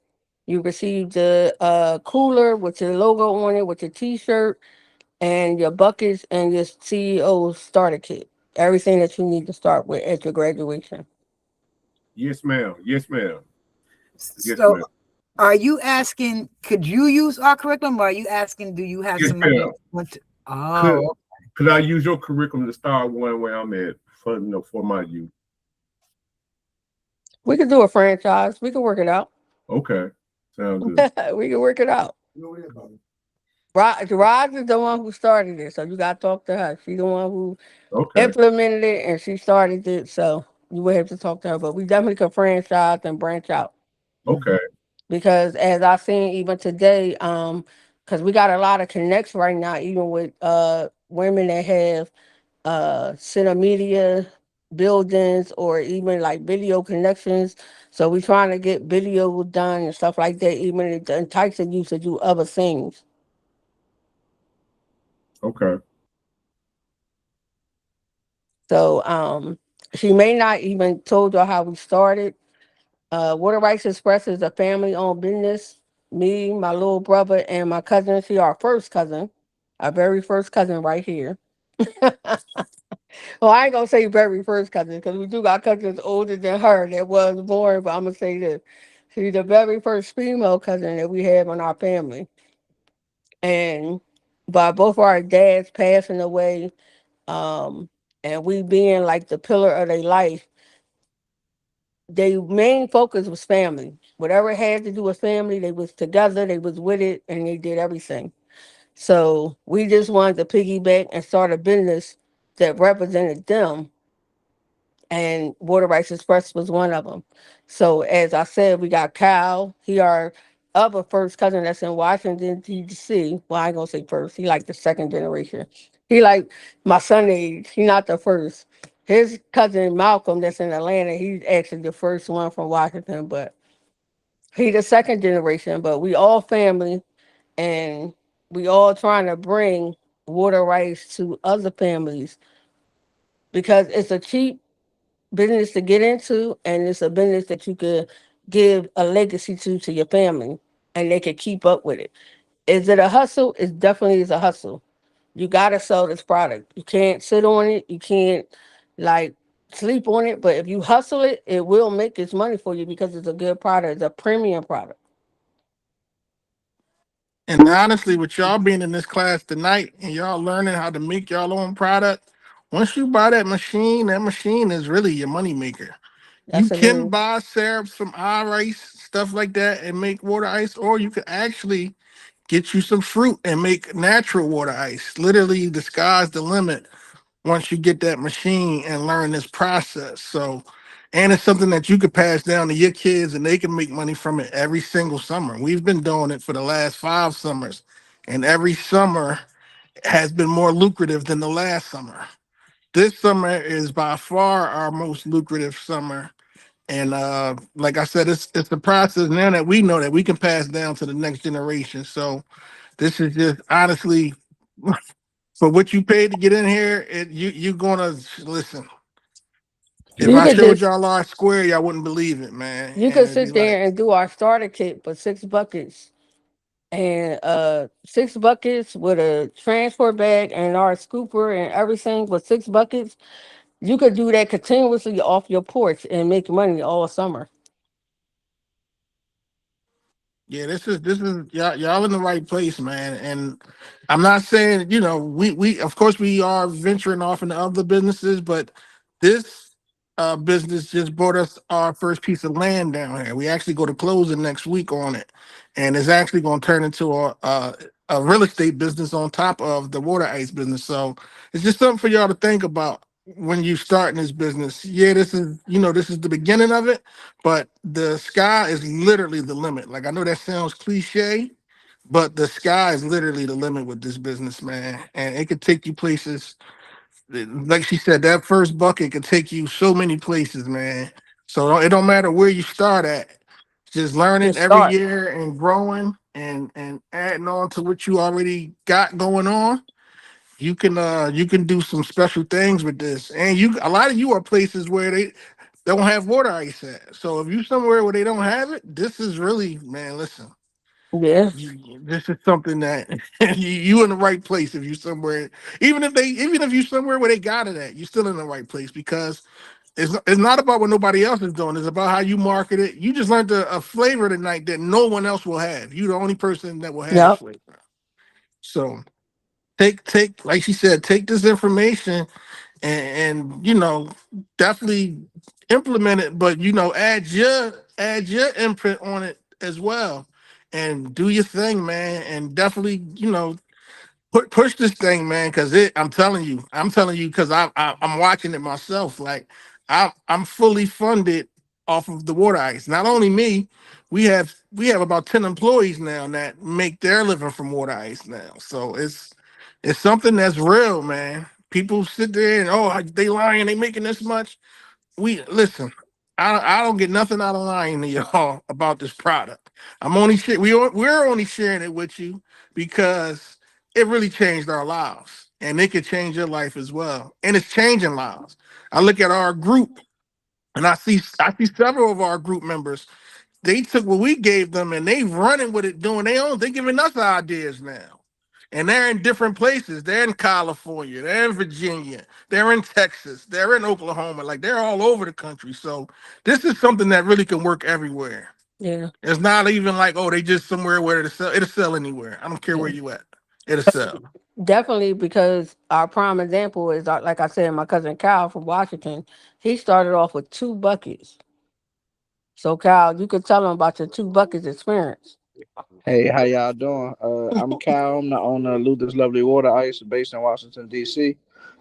You receive the cooler with your logo on it, with your T-shirt, and your buckets, and your CEO starter kit. Everything that you need to start with at your graduation. Yes, ma'am. Yes, ma'am. Yes, So ma'am. are you asking, could you use our curriculum, or are you asking, do you have Yes, somebody ma'am. that want to? Could, Oh, could I use your curriculum to start one where I'm at for my youth? We could do a franchise. We can work it out. Okay. Sounds good. We can work it out. Rod is the one who started it, so you got to talk to her. She's the one who implemented it, and she started it, so you would have to talk to her. But we definitely could franchise and branch out. Okay. Because as I seen even today, because we got a lot of connects right now, even with women that have center media buildings or even like video connections. So we're trying to get video done and stuff like that, even to entice you to do other things. Okay. So she may not even told you how we started. Water Rights Express is a family-owned business. Me, my little brother, and my cousin. She our first cousin, our very first cousin right here. Well, I ain't gonna say very first cousin because we do got cousins older than her that was born. But I'm gonna say this: she's the very first female cousin that we have in our family. And by both our dads passing away, um, and we being like the pillar of their life, their main focus was family. Whatever it had to do with family, they was together, they was with it, and they did everything. So we just wanted to piggyback and start a business that represented them, and Water Rights Express was one of them. So as I said, we got Kyle. He our other first cousin that's in Washington D.C. Well, I ain't gonna say first. He like the second generation. He like my son age. He not the first. His cousin Malcolm that's in Atlanta. He's actually the first one from Washington, but he the second generation. But we all family, and we all trying to bring water rights to other families because it's a cheap business to get into, and it's a business that you could give a legacy to your family, and they could keep up with it. Is it a hustle? It definitely is a hustle. You gotta sell this product. You can't sit on it. You can't like sleep on it. But if you hustle it, it will make its money for you because it's a good product. It's a premium product. And honestly, with y'all being in this class tonight and y'all learning how to make y'all own product, once you buy that machine is really your money maker. You That's a can new. buy syrups from ice, stuff like that, and make water ice, or you can actually get you some fruit and make natural water ice. Literally, the sky's the limit once you get that machine and learn this process. So, and it's something that you could pass down to your kids and they can make money from it every single summer. We've been doing it for the last 5 summers, and every summer has been more lucrative than the last summer. This summer is by far our most lucrative summer. And like I said, it's the process now that we know that we can pass down to the next generation. So this is just honestly for what you paid to get in here. You gonna listen. If You I could showed just y'all our square, y'all wouldn't believe it, man. you And could it'd be sit like, there and do our starter kit for 6 buckets, and 6 buckets with a transport bag and our scooper and everything with 6 buckets. You could do that continuously off your porch and make money all summer. yeah, this is y'all in the right place, man. And I'm not saying, we of course we are venturing off into other businesses, but this business just brought us our first piece of land down here. We actually go to closing next week on it, and it's actually going to turn into a real estate business on top of the water ice business. So it's just something for y'all to think about when you start in this business. Yeah, this is the beginning of it, but the sky is literally the limit. Like, I know that sounds cliche, but the sky is literally the limit with this business, man. And it could take you places. Like she said, that first bucket could take you so many places, man. So it don't matter where you start at. Just learning Just every start. year and growing and adding on to what you already got going on. You can do some special things with this. And a lot of you are places where they don't have water ice at. So if you somewhere where they don't have it, this is really, man, listen. Yes. This is something that you in the right place. If you somewhere, even if you somewhere where they got it at, you're still in the right place, because it's not about what nobody else is doing. It's about how you market it. You just learned a flavor tonight that no one else will have. You're the only person that will have this Yep. flavor. So take like she said, take this information and definitely implement it, but add your imprint on it as well, and do your thing, man. And definitely push this thing, man, because I'm telling you because I'm watching it myself. Like, I'm fully funded off of the water ice. Not only me, we have about 10 employees now that make their living from water ice now. So it's something that's real, man. People sit there and they lying, they making this much. We listen. I don't get nothing out of lying to y'all about this product. We're only sharing it with you because it really changed our lives, and it could change your life as well. And it's changing lives. I look at our group, and I see several of our group members. They took what we gave them, and they running with it, doing their own. They giving us ideas now. And they're in different places. They're in California. They're in Virginia. They're in Texas. They're in Oklahoma. Like, they're all over the country. So this is something that really can work everywhere. Yeah. It's not even like, they just somewhere where it'll sell. It'll sell anywhere. I don't care where you at. It'll sell. Definitely, because our prime example is like I said, my cousin Kyle from Washington. He started off with 2 buckets. So Kyle, you could tell him about your 2 buckets experience. Hey, how y'all doing? I'm Cal. I'm the owner of Luther's Lovely Water Ice, based in Washington, D.C.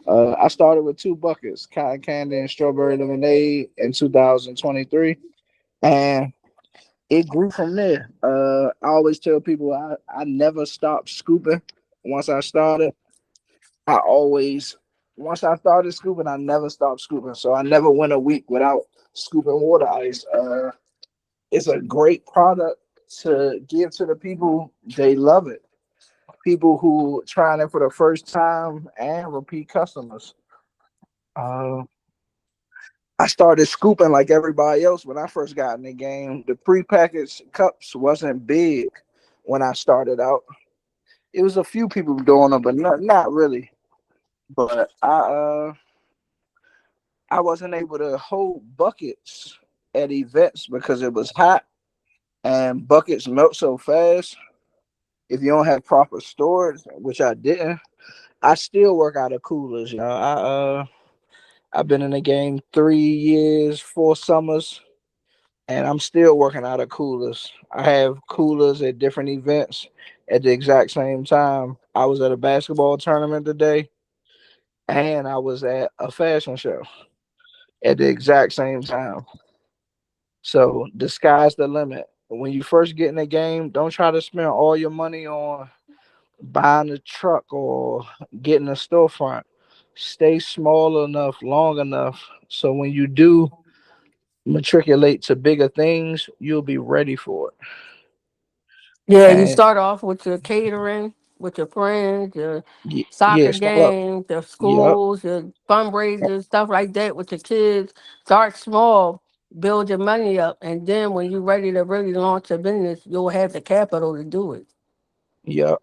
I started with 2 buckets, cotton candy and strawberry lemonade, in 2023, and it grew from there. I always tell people I never stopped scooping. Once I started, once I started scooping, I never stopped scooping. So I never went a week without scooping water ice. It's a great product to give to the people. They love it. People who trying it for the first time and repeat customers. I started scooping like everybody else when I first got in the game. The prepackaged cups wasn't big when I started out. It was a few people doing them, but not really. But I wasn't able to hold buckets at events because it was hot and buckets melt so fast. If you don't have proper storage, which I didn't, I still work out of coolers. I've been in the game 3 years, 4 summers, and I'm still working out of coolers. I have coolers at different events at the exact same time. I was at a basketball tournament today, and I was at a fashion show at the exact same time. So the sky's the limit. When you first get in the game, don't try to spend all your money on buying a truck or getting a storefront. Stay small enough, long enough, so when you do matriculate to bigger things, you'll be ready for it. Yeah, you And start off with your catering, with your friends, your soccer yeah, start up. games, your Yep, schools, your fundraisers, stuff like that with your kids. Start small, build your money up, and then when you're ready to really launch a business, you'll have the capital to do it. yep,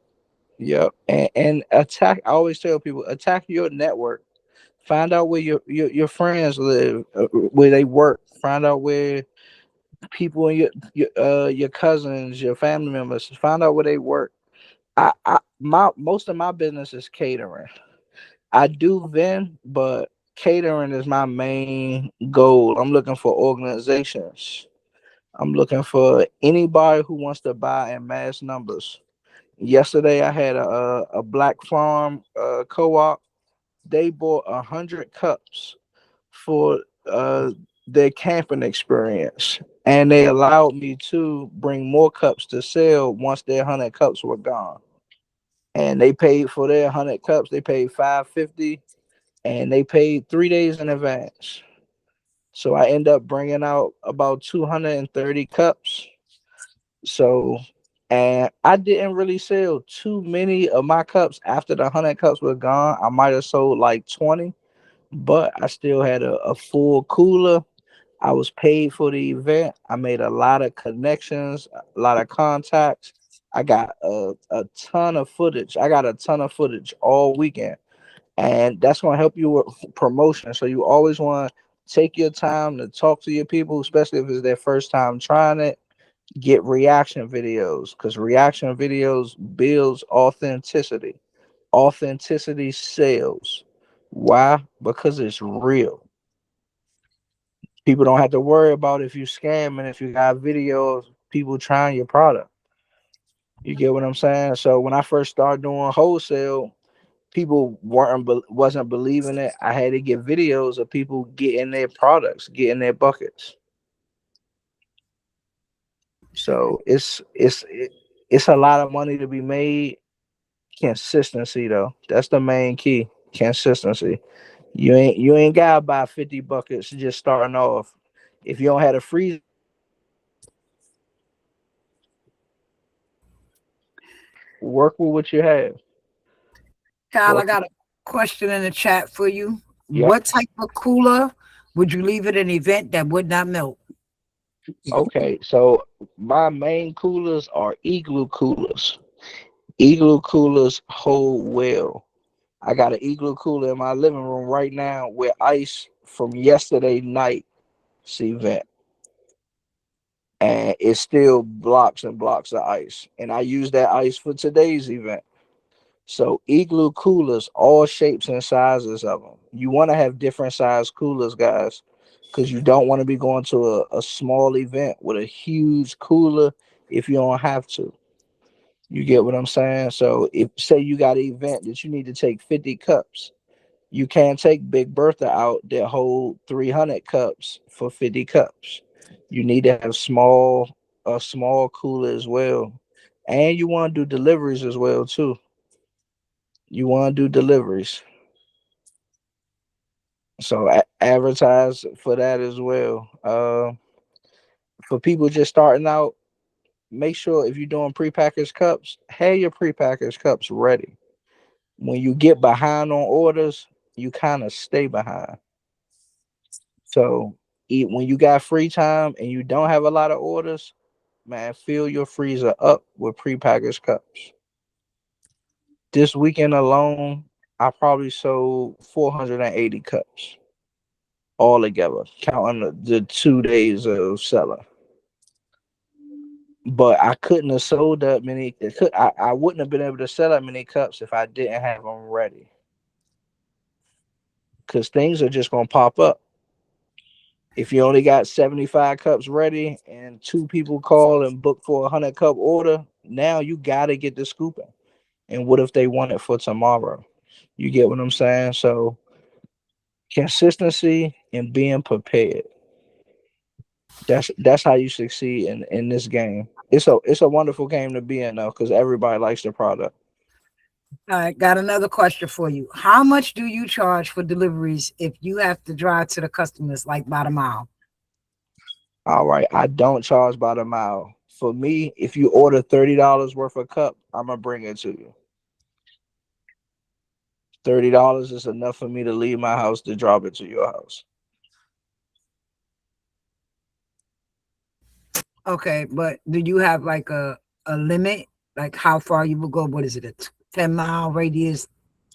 yep. And attack. I always tell people, attack your network. Find out where your friends live, where they work. Find out where people in your cousins, your family members. Find out where they work. My most of my business is catering. I do vend, but catering is my main goal. I'm looking for organizations. I'm looking for anybody who wants to buy in mass numbers. Yesterday, I had a Black Farm co-op. They bought 100 cups for their camping experience, and they allowed me to bring more cups to sell once their 100 cups were gone. And they paid for their 100 cups. They paid $550, and they paid 3 days in advance. So I end up bringing out about 230 cups. So, and I didn't really sell too many of my cups after the 100 cups were gone. I might have sold like 20, but I still had a full cooler. I was paid for the event. I made a lot of connections, a lot of contacts. I got a ton of footage. I got a ton of footage all weekend. And that's going to help you with promotion. So you always want to take your time to talk to your people, especially if it's their first time trying it. Get reaction videos, because reaction videos builds authenticity. Authenticity sells. Why? Because it's real. People don't have to worry about if you scamming, if you got video of people trying your product. You get what I'm saying? So when I first started doing wholesale, people wasn't believing it. I had to get videos of people getting their products, getting their buckets. So it's a lot of money to be made. Consistency though, that's the main key. Consistency. You ain't gotta buy 50 buckets just starting off. If you don't have a freezer, work with what you have. Kyle, I Work. got a question in the chat for you. Yep. What type of cooler would you leave at an event that would not melt? Okay, so my main coolers are igloo coolers. Igloo coolers hold well. I got an igloo cooler in my living room right now with ice from yesterday night's event, and it still blocks and blocks of ice. And I use that ice for today's event. So igloo coolers, all shapes and sizes of them. You want to have different size coolers, guys, because you don't want to be going to a small event with a huge cooler if you don't have to. You get what I'm saying? So if say you got an event that you need to take 50 cups, you can't take Big Bertha out that hold 300 cups for 50 cups. You need to have a small cooler as well. And you want to do deliveries as well too. You want to do deliveries. So advertise for that as well. For people just starting out, make sure if you're doing prepackaged cups, have your prepackaged cups ready. When you get behind on orders, you kind of stay behind. So when you got free time and you don't have a lot of orders, man, fill your freezer up with prepackaged cups. This weekend alone, I probably sold 480 cups all together, counting the 2 days of selling. But I couldn't have sold that many. I wouldn't have been able to sell that many cups if I didn't have them ready. Because things are just gonna pop up. If you only got 75 cups ready and two people call and book for a 100 cup order, now you gotta get the scooping. And what if they want it for tomorrow? You get what I'm saying? So consistency and being prepared. That's how you succeed in this game. It's a wonderful game to be in though, because everybody likes the product. All right, got another question for you. How much do you charge for deliveries if you have to drive to the customers like by the mile? All right, I don't charge by the mile. For me, if you order $30 worth of cup, I'm gonna bring it to you. $30 is enough for me to leave my house to drop it to your house. Okay, but do you have like a limit? Like how far you will go? What is it? A 10-mile radius?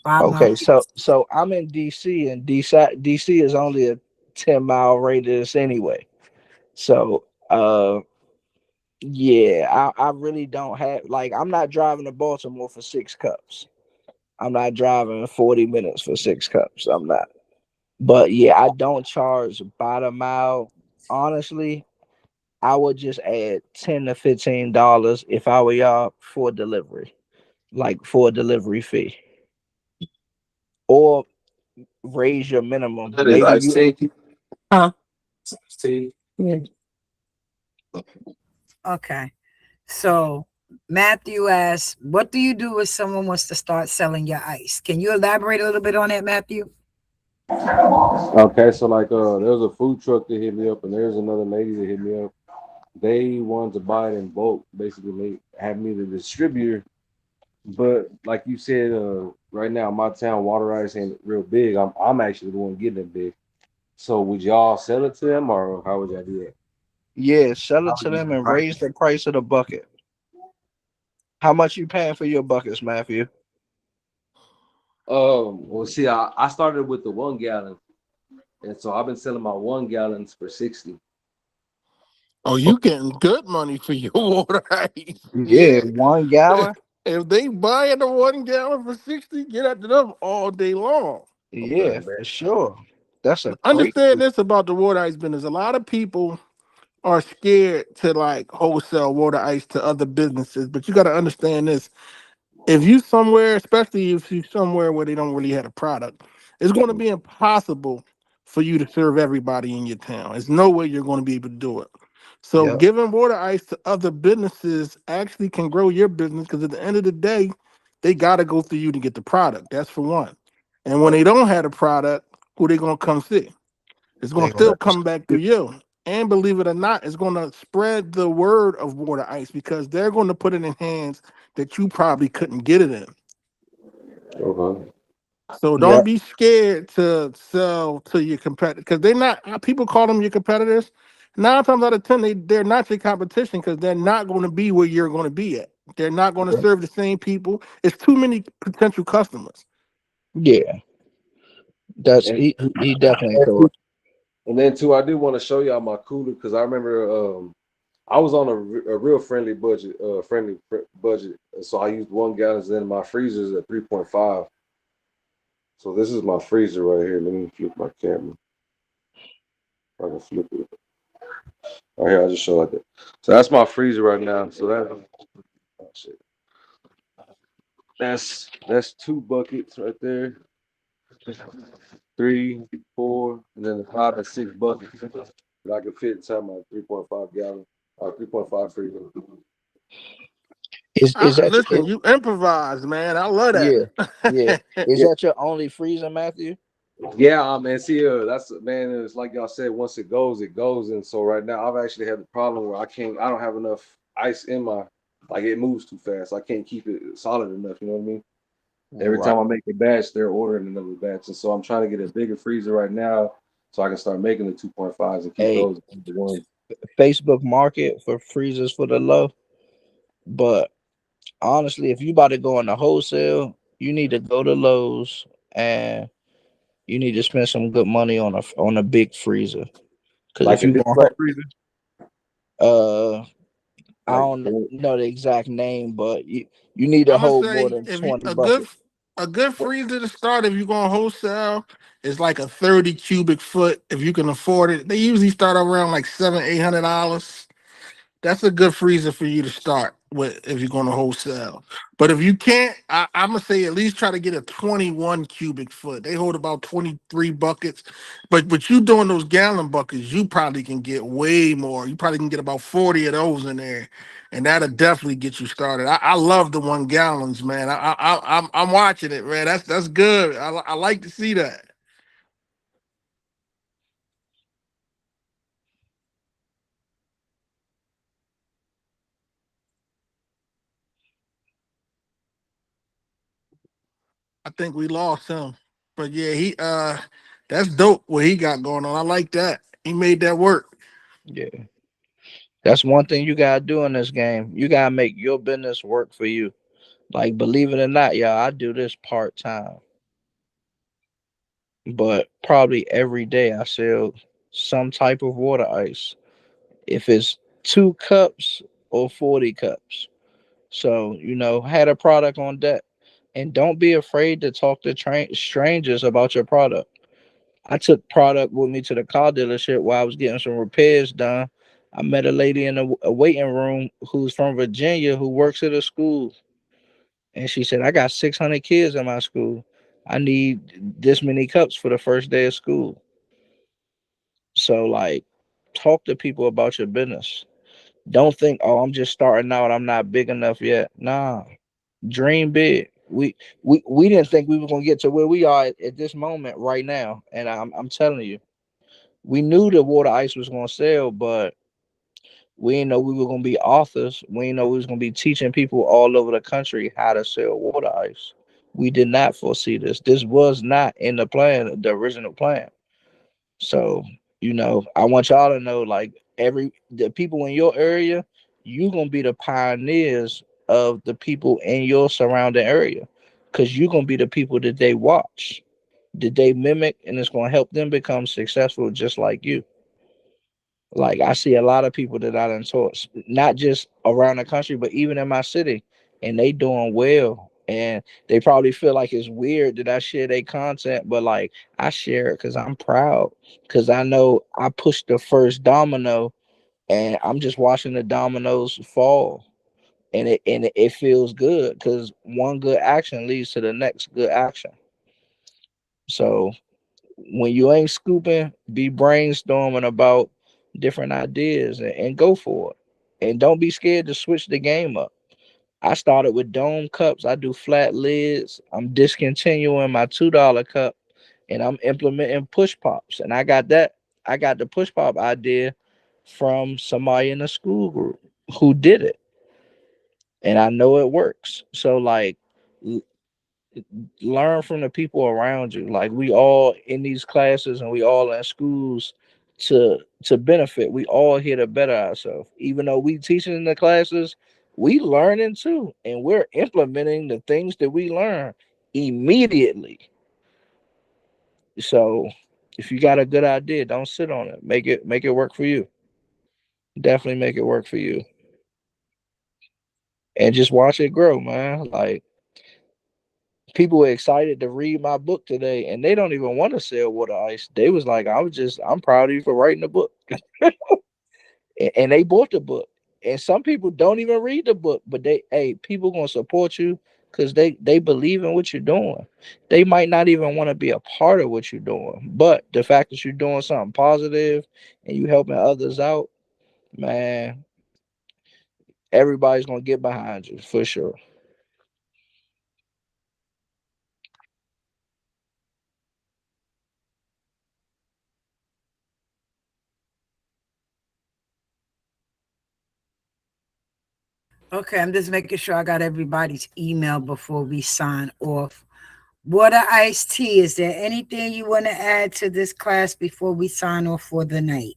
5 mile? Okay, so I'm in DC, and DC is only a 10-mile radius anyway. So yeah, I really don't have, like, I'm not driving to Baltimore for 6 cups. I'm not driving 40 minutes for 6 cups. I'm not. But yeah, I don't charge by the mile. Honestly, I would just add $10 to $15 if I were y'all for delivery, like for a delivery fee, or raise your minimum. That is Maybe iced you. tea. Huh? Tea. Yeah. Okay. So Matthew asks, what do you do if someone wants to start selling your ice? Can you elaborate a little bit on that, Matthew? Okay, so like there was a food truck that hit me up, and there's another lady that hit me up. They wanted to buy it in bulk. Basically, they have me the distributor. But like you said, right now my town water ice ain't real big. I'm actually the one getting it big. So would y'all sell it to them, or how would y'all do that? Yeah, sell How it to would you them and price raise the price of the bucket. How much you paying for your buckets, Matthew? Well, see, I started with the 1 gallon, and so I've been selling my 1 gallons for 60. Oh, you getting good money for your water ice. Yeah, Yeah. 1 gallon. If they buying the 1 gallon for 60, get after them all day long. Yeah, for sure. That's a great. Understand this about the water ice business. A lot of people are scared to like wholesale water ice to other businesses, but you got to understand this. If you somewhere, especially if you somewhere where they don't really have a product, it's going to be impossible for you to serve everybody in your town. There's no way you're going to be able to do it. So Yep. giving water ice to other businesses actually can grow your business because at the end of the day, they got to go through you to get the product. That's for one. And when they don't have a product, who they gonna come see? It's They gonna gonna still come back through you. And believe it or not, it's gonna spread the word of water ice because they're gonna put it in hands that you probably couldn't get it in. Okay. So yeah. don't be scared to sell to your competitor because they're not. People call them your competitors. 9 times out of 10, they're not your competition because they're not going to be where you're going to be at. They're not going to serve the same people. It's too many potential customers. Yeah. That's And, he definitely correct. and then too, I do want to show y'all my cooler because I remember I was on a real friendly budget, budget. So I used 1 gallons in my freezers at 3.5. So this is my freezer right here. Let me flip my camera. If I can flip it. Right here, I just show like that. So that's my freezer right now. So that's 2 buckets right there. 3, 4, and then 5 and 6 buckets that I can fit inside my 3.5 gallon or 3.5 freezer. Is that Listen, you improvise, man. I love yeah. that. Is Yeah, that your only freezer, Matthew? yeah, man. See, that's man. It's like y'all said. Once it goes, it goes. And so right now, I've actually had the problem where I don't have enough ice in my. Like it moves too fast. I can't keep it solid enough. You know what I mean? Every Right. time I make a batch, they're ordering another batch, and so I'm trying to get a bigger freezer right now so I can start making the 2.5s and keep Hey, those the ones. Facebook Market for freezers for the low. But honestly, if you about to go into wholesale, you need to go to Lowe's and you need to spend some good money on a big freezer. Because Like if a you display going freezer. uh I Like don't know the exact name, but you need to I'm gonna hold more say than if you 20 buckets. a good freezer to start if you're going wholesale is like a 30 cubic foot if you can afford it. They usually start around like $700-800. That's a good freezer for you to start with if you're going to wholesale. But if you can't, I'm gonna say at least try to get a 21 cubic foot. They hold about 23 buckets. But you doing those gallon buckets, you probably can get way more. You probably can get about 40 of those in there, and that'll definitely get you started. I love the 1 gallons, man. I'm watching it, man. That's good. I like to see that. I think we lost him. But yeah, he that's dope what he got going on. I like that. He made that work. Yeah. That's one thing you gotta do in this game. You gotta make your business work for you. Like, believe it or not, y'all, I do this part-time. But probably every day I sell some type of water ice. If it's 2 cups or 40 cups. So, had a product on deck. And don't be afraid to talk to strangers about your product. I took product with me to the car dealership while I was getting some repairs done. I met a lady in a waiting room who's from Virginia who works at a school. And she said, I got 600 kids in my school. I need this many cups for the first day of school. So, like, talk to people about your business. Don't think, oh, I'm just starting out. I'm not big enough yet. Nah, dream big. We didn't think we were gonna get to where we are at this moment right now. And I'm telling you, we knew the water ice was gonna sell, but we didn't know we were gonna be authors. We didn't know we was gonna be teaching people all over the country how to sell water ice. We did not foresee this. This was not in the plan, the original plan. So, I want y'all to know, like, the people in your area, you gonna be the pioneers of the people in your surrounding area. Cause you're gonna be the people that they watch, that they mimic, and it's gonna help them become successful just like you. Like, I see a lot of people that I done taught, not just around the country, but even in my city, and they doing well. And they probably feel like it's weird that I share their content, but like I share it because I'm proud, because I know I pushed the first domino, and I'm just watching the dominoes fall, and it feels good because one good action leads to the next good action. So when you ain't scooping, be brainstorming about different ideas and go for it. And don't be scared to switch the game up. I started with dome cups. I do flat lids. I'm discontinuing my $2 cup and I'm implementing push pops. And I got the push pop idea from somebody in the school group who did it. And I know it works. So like learn from the people around you. Like we all in these classes and we all in schools to benefit. We all here to better ourselves. Even though we teaching in the classes, we learning too, and we're implementing the things that we learn immediately. So if you got a good idea, don't sit on it. Make it work for you. Definitely make it work for you. And just watch it grow, man. Like people were excited to read my book today and they don't even want to sell water ice. They was like, I'm proud of you for writing the book. And they bought the book. And some people don't even read the book, but people gonna support you because they believe in what you're doing. They might not even want to be a part of what you're doing, but the fact that you're doing something positive and you helping others out, man, everybody's gonna get behind you for sure. Okay, I'm just making sure I got everybody's email before we sign off. Water iced tea. Is there anything you want to add to this class before we sign off for the night?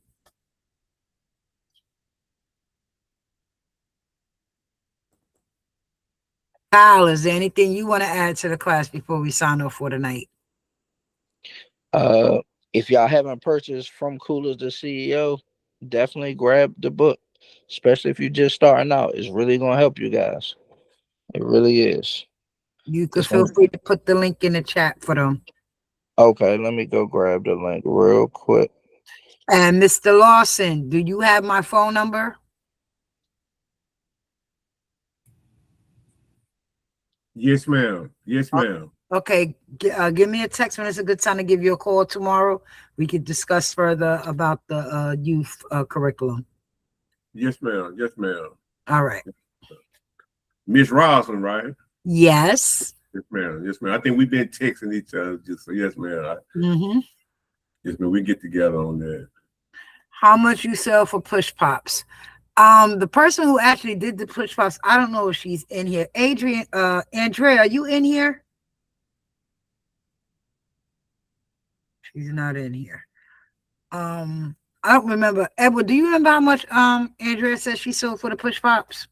Kyle, is there anything you want to add to the class before we sign off for the night? If y'all haven't purchased From Coolers to CEO, definitely grab the book, especially if you're just starting out. It's really gonna help you guys. It really is. You could It's feel gonna. free to put the link in the chat for them. Okay, let me go grab the link real quick. And Mr. Lawson, do you have my phone number? Yes, ma'am. Yes, ma'am. Okay, give me a text when it's a good time to give you a call tomorrow. We could discuss further about the youth curriculum. Yes, ma'am. Yes, ma'am. All right. Miss Roslyn, right? Yes. Yes, ma'am. Yes, ma'am. I think we've been texting each other. Just so yes, ma'am. Yes, ma'am. We get together on that. How much you sell for push pops? The person who actually did the push pops, I don't know if she's in here. Andrea, are you in here? She's not in here. I don't remember. Edward, do you remember how much Andrea said she sold for the push pops?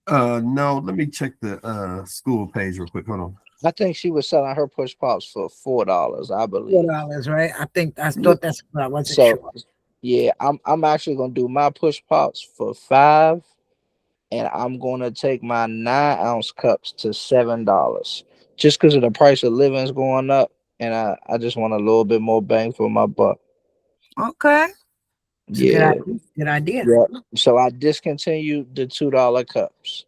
No, let me check the school page real quick. Hold on. I think she was selling her push pops for $4, I believe. $4, right? I thought that's what I wasn't So sure. yeah, I'm actually gonna do my push pops for $5, and I'm gonna take my 9-ounce cups to $7, just because of the price of living is going up, and I just want a little bit more bang for my buck. Okay. It's a Yeah. good idea. Yeah. So I discontinued the $2 cups.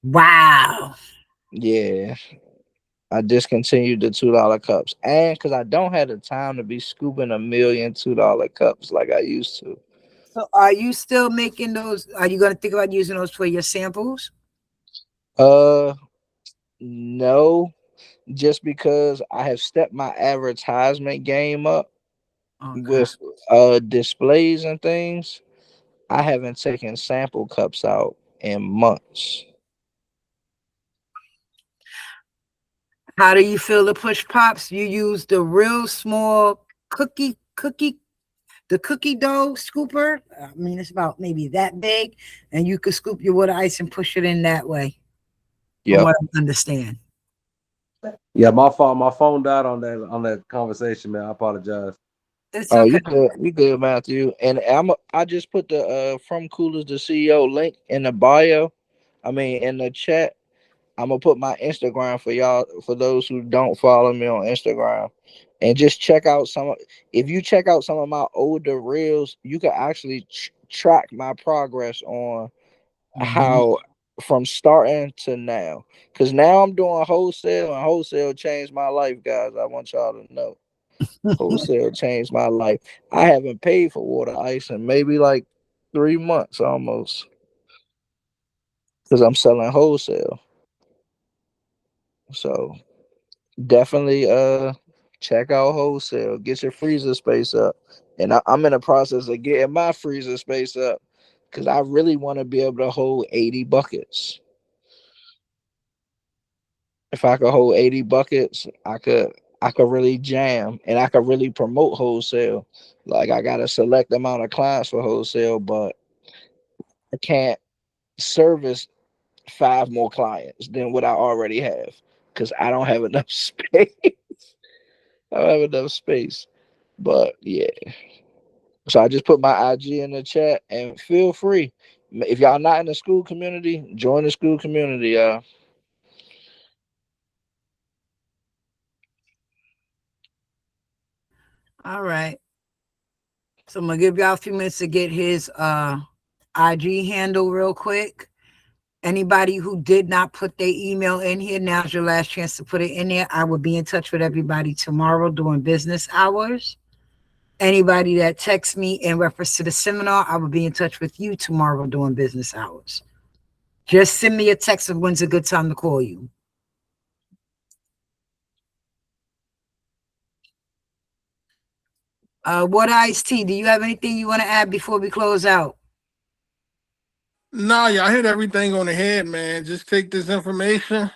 Wow. Yeah. I discontinued the $2 cups. And because I don't have the time to be scooping a million $2 cups like I used to. So are you still making those? Are you going to think about using those for your samples? No, just because I have stepped my advertisement game up with displays and things. I haven't taken sample cups out in months. How do you feel the push pops? You use the real small cookie, the cookie dough scooper. I mean, it's about maybe that big, and you could scoop your water ice and push it in that way. Yeah. From what I understand. Yeah, my fault. My phone died on that conversation, man. I apologize. It's Oh, okay. you good, Matthew. And I just put the From Coolers to CEO link in the bio. I mean, in the chat. I'm gonna put my Instagram for y'all, for those who don't follow me on Instagram, and just check out if you check out some of my older reels, you can actually track my progress on how from starting to now. Because now I'm doing wholesale, and wholesale changed my life, guys. I want y'all to know. Wholesale changed my life. I haven't paid for water ice in maybe like 3 months almost, because I'm selling wholesale. So definitely check out wholesale. Get your freezer space up. And I'm in the process of getting my freezer space up because I really want to be able to hold 80 buckets. If I could hold 80 buckets, I could really jam, and I could really promote wholesale. Like, I got a select amount of clients for wholesale, but I can't service 5 more clients than what I already have because I don't have enough space. I don't have enough space. But yeah. So I just put my IG in the chat, and feel free. If y'all not in the school community, join the school community. All right. So I'm gonna give y'all a few minutes to get his IG handle real quick. Anybody who did not put their email in here, now's your last chance to put it in there. I will be in touch with everybody tomorrow during business hours. Anybody that texts me in reference to the seminar, I will be in touch with you tomorrow during business hours. Just send me a text of when's a good time to call you. What Ice T, do you have anything you want to add before we close out? No, y'all hit everything on the head, man. Just take this information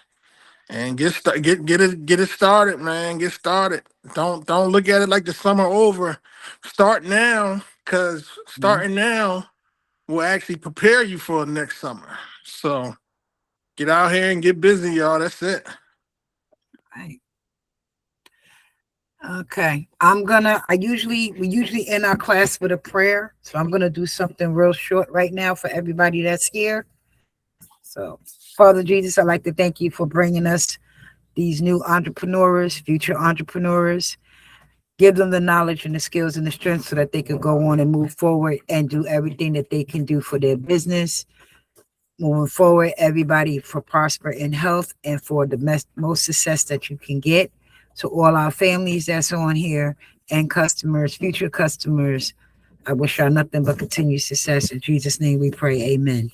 and get it started, man. Get started. Don't look at it like the summer over. Start now, because starting now will actually prepare you for next summer. So get out here and get busy, y'all. That's it. Right. Okay. We usually end our class with a prayer. So I'm gonna do something real short right now for everybody that's here. So, Father Jesus, I'd like to thank you for bringing us these new entrepreneurs, future entrepreneurs. Give them the knowledge and the skills and the strength so that they could go on and move forward and do everything that they can do for their business. Moving forward, everybody, for prosper in health and for the most success that you can get. To all our families that's on here and customers, future customers, I wish y'all nothing but continued success. In Jesus' name we pray, amen.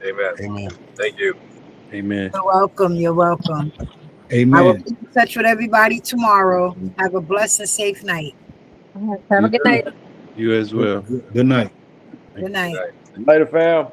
Amen. Amen. Thank you. Amen. You're welcome. You're welcome. I will Amen. be in touch with everybody tomorrow. Have a blessed and safe night. Have a good night. You as well. Good night. Good night. Later, fam.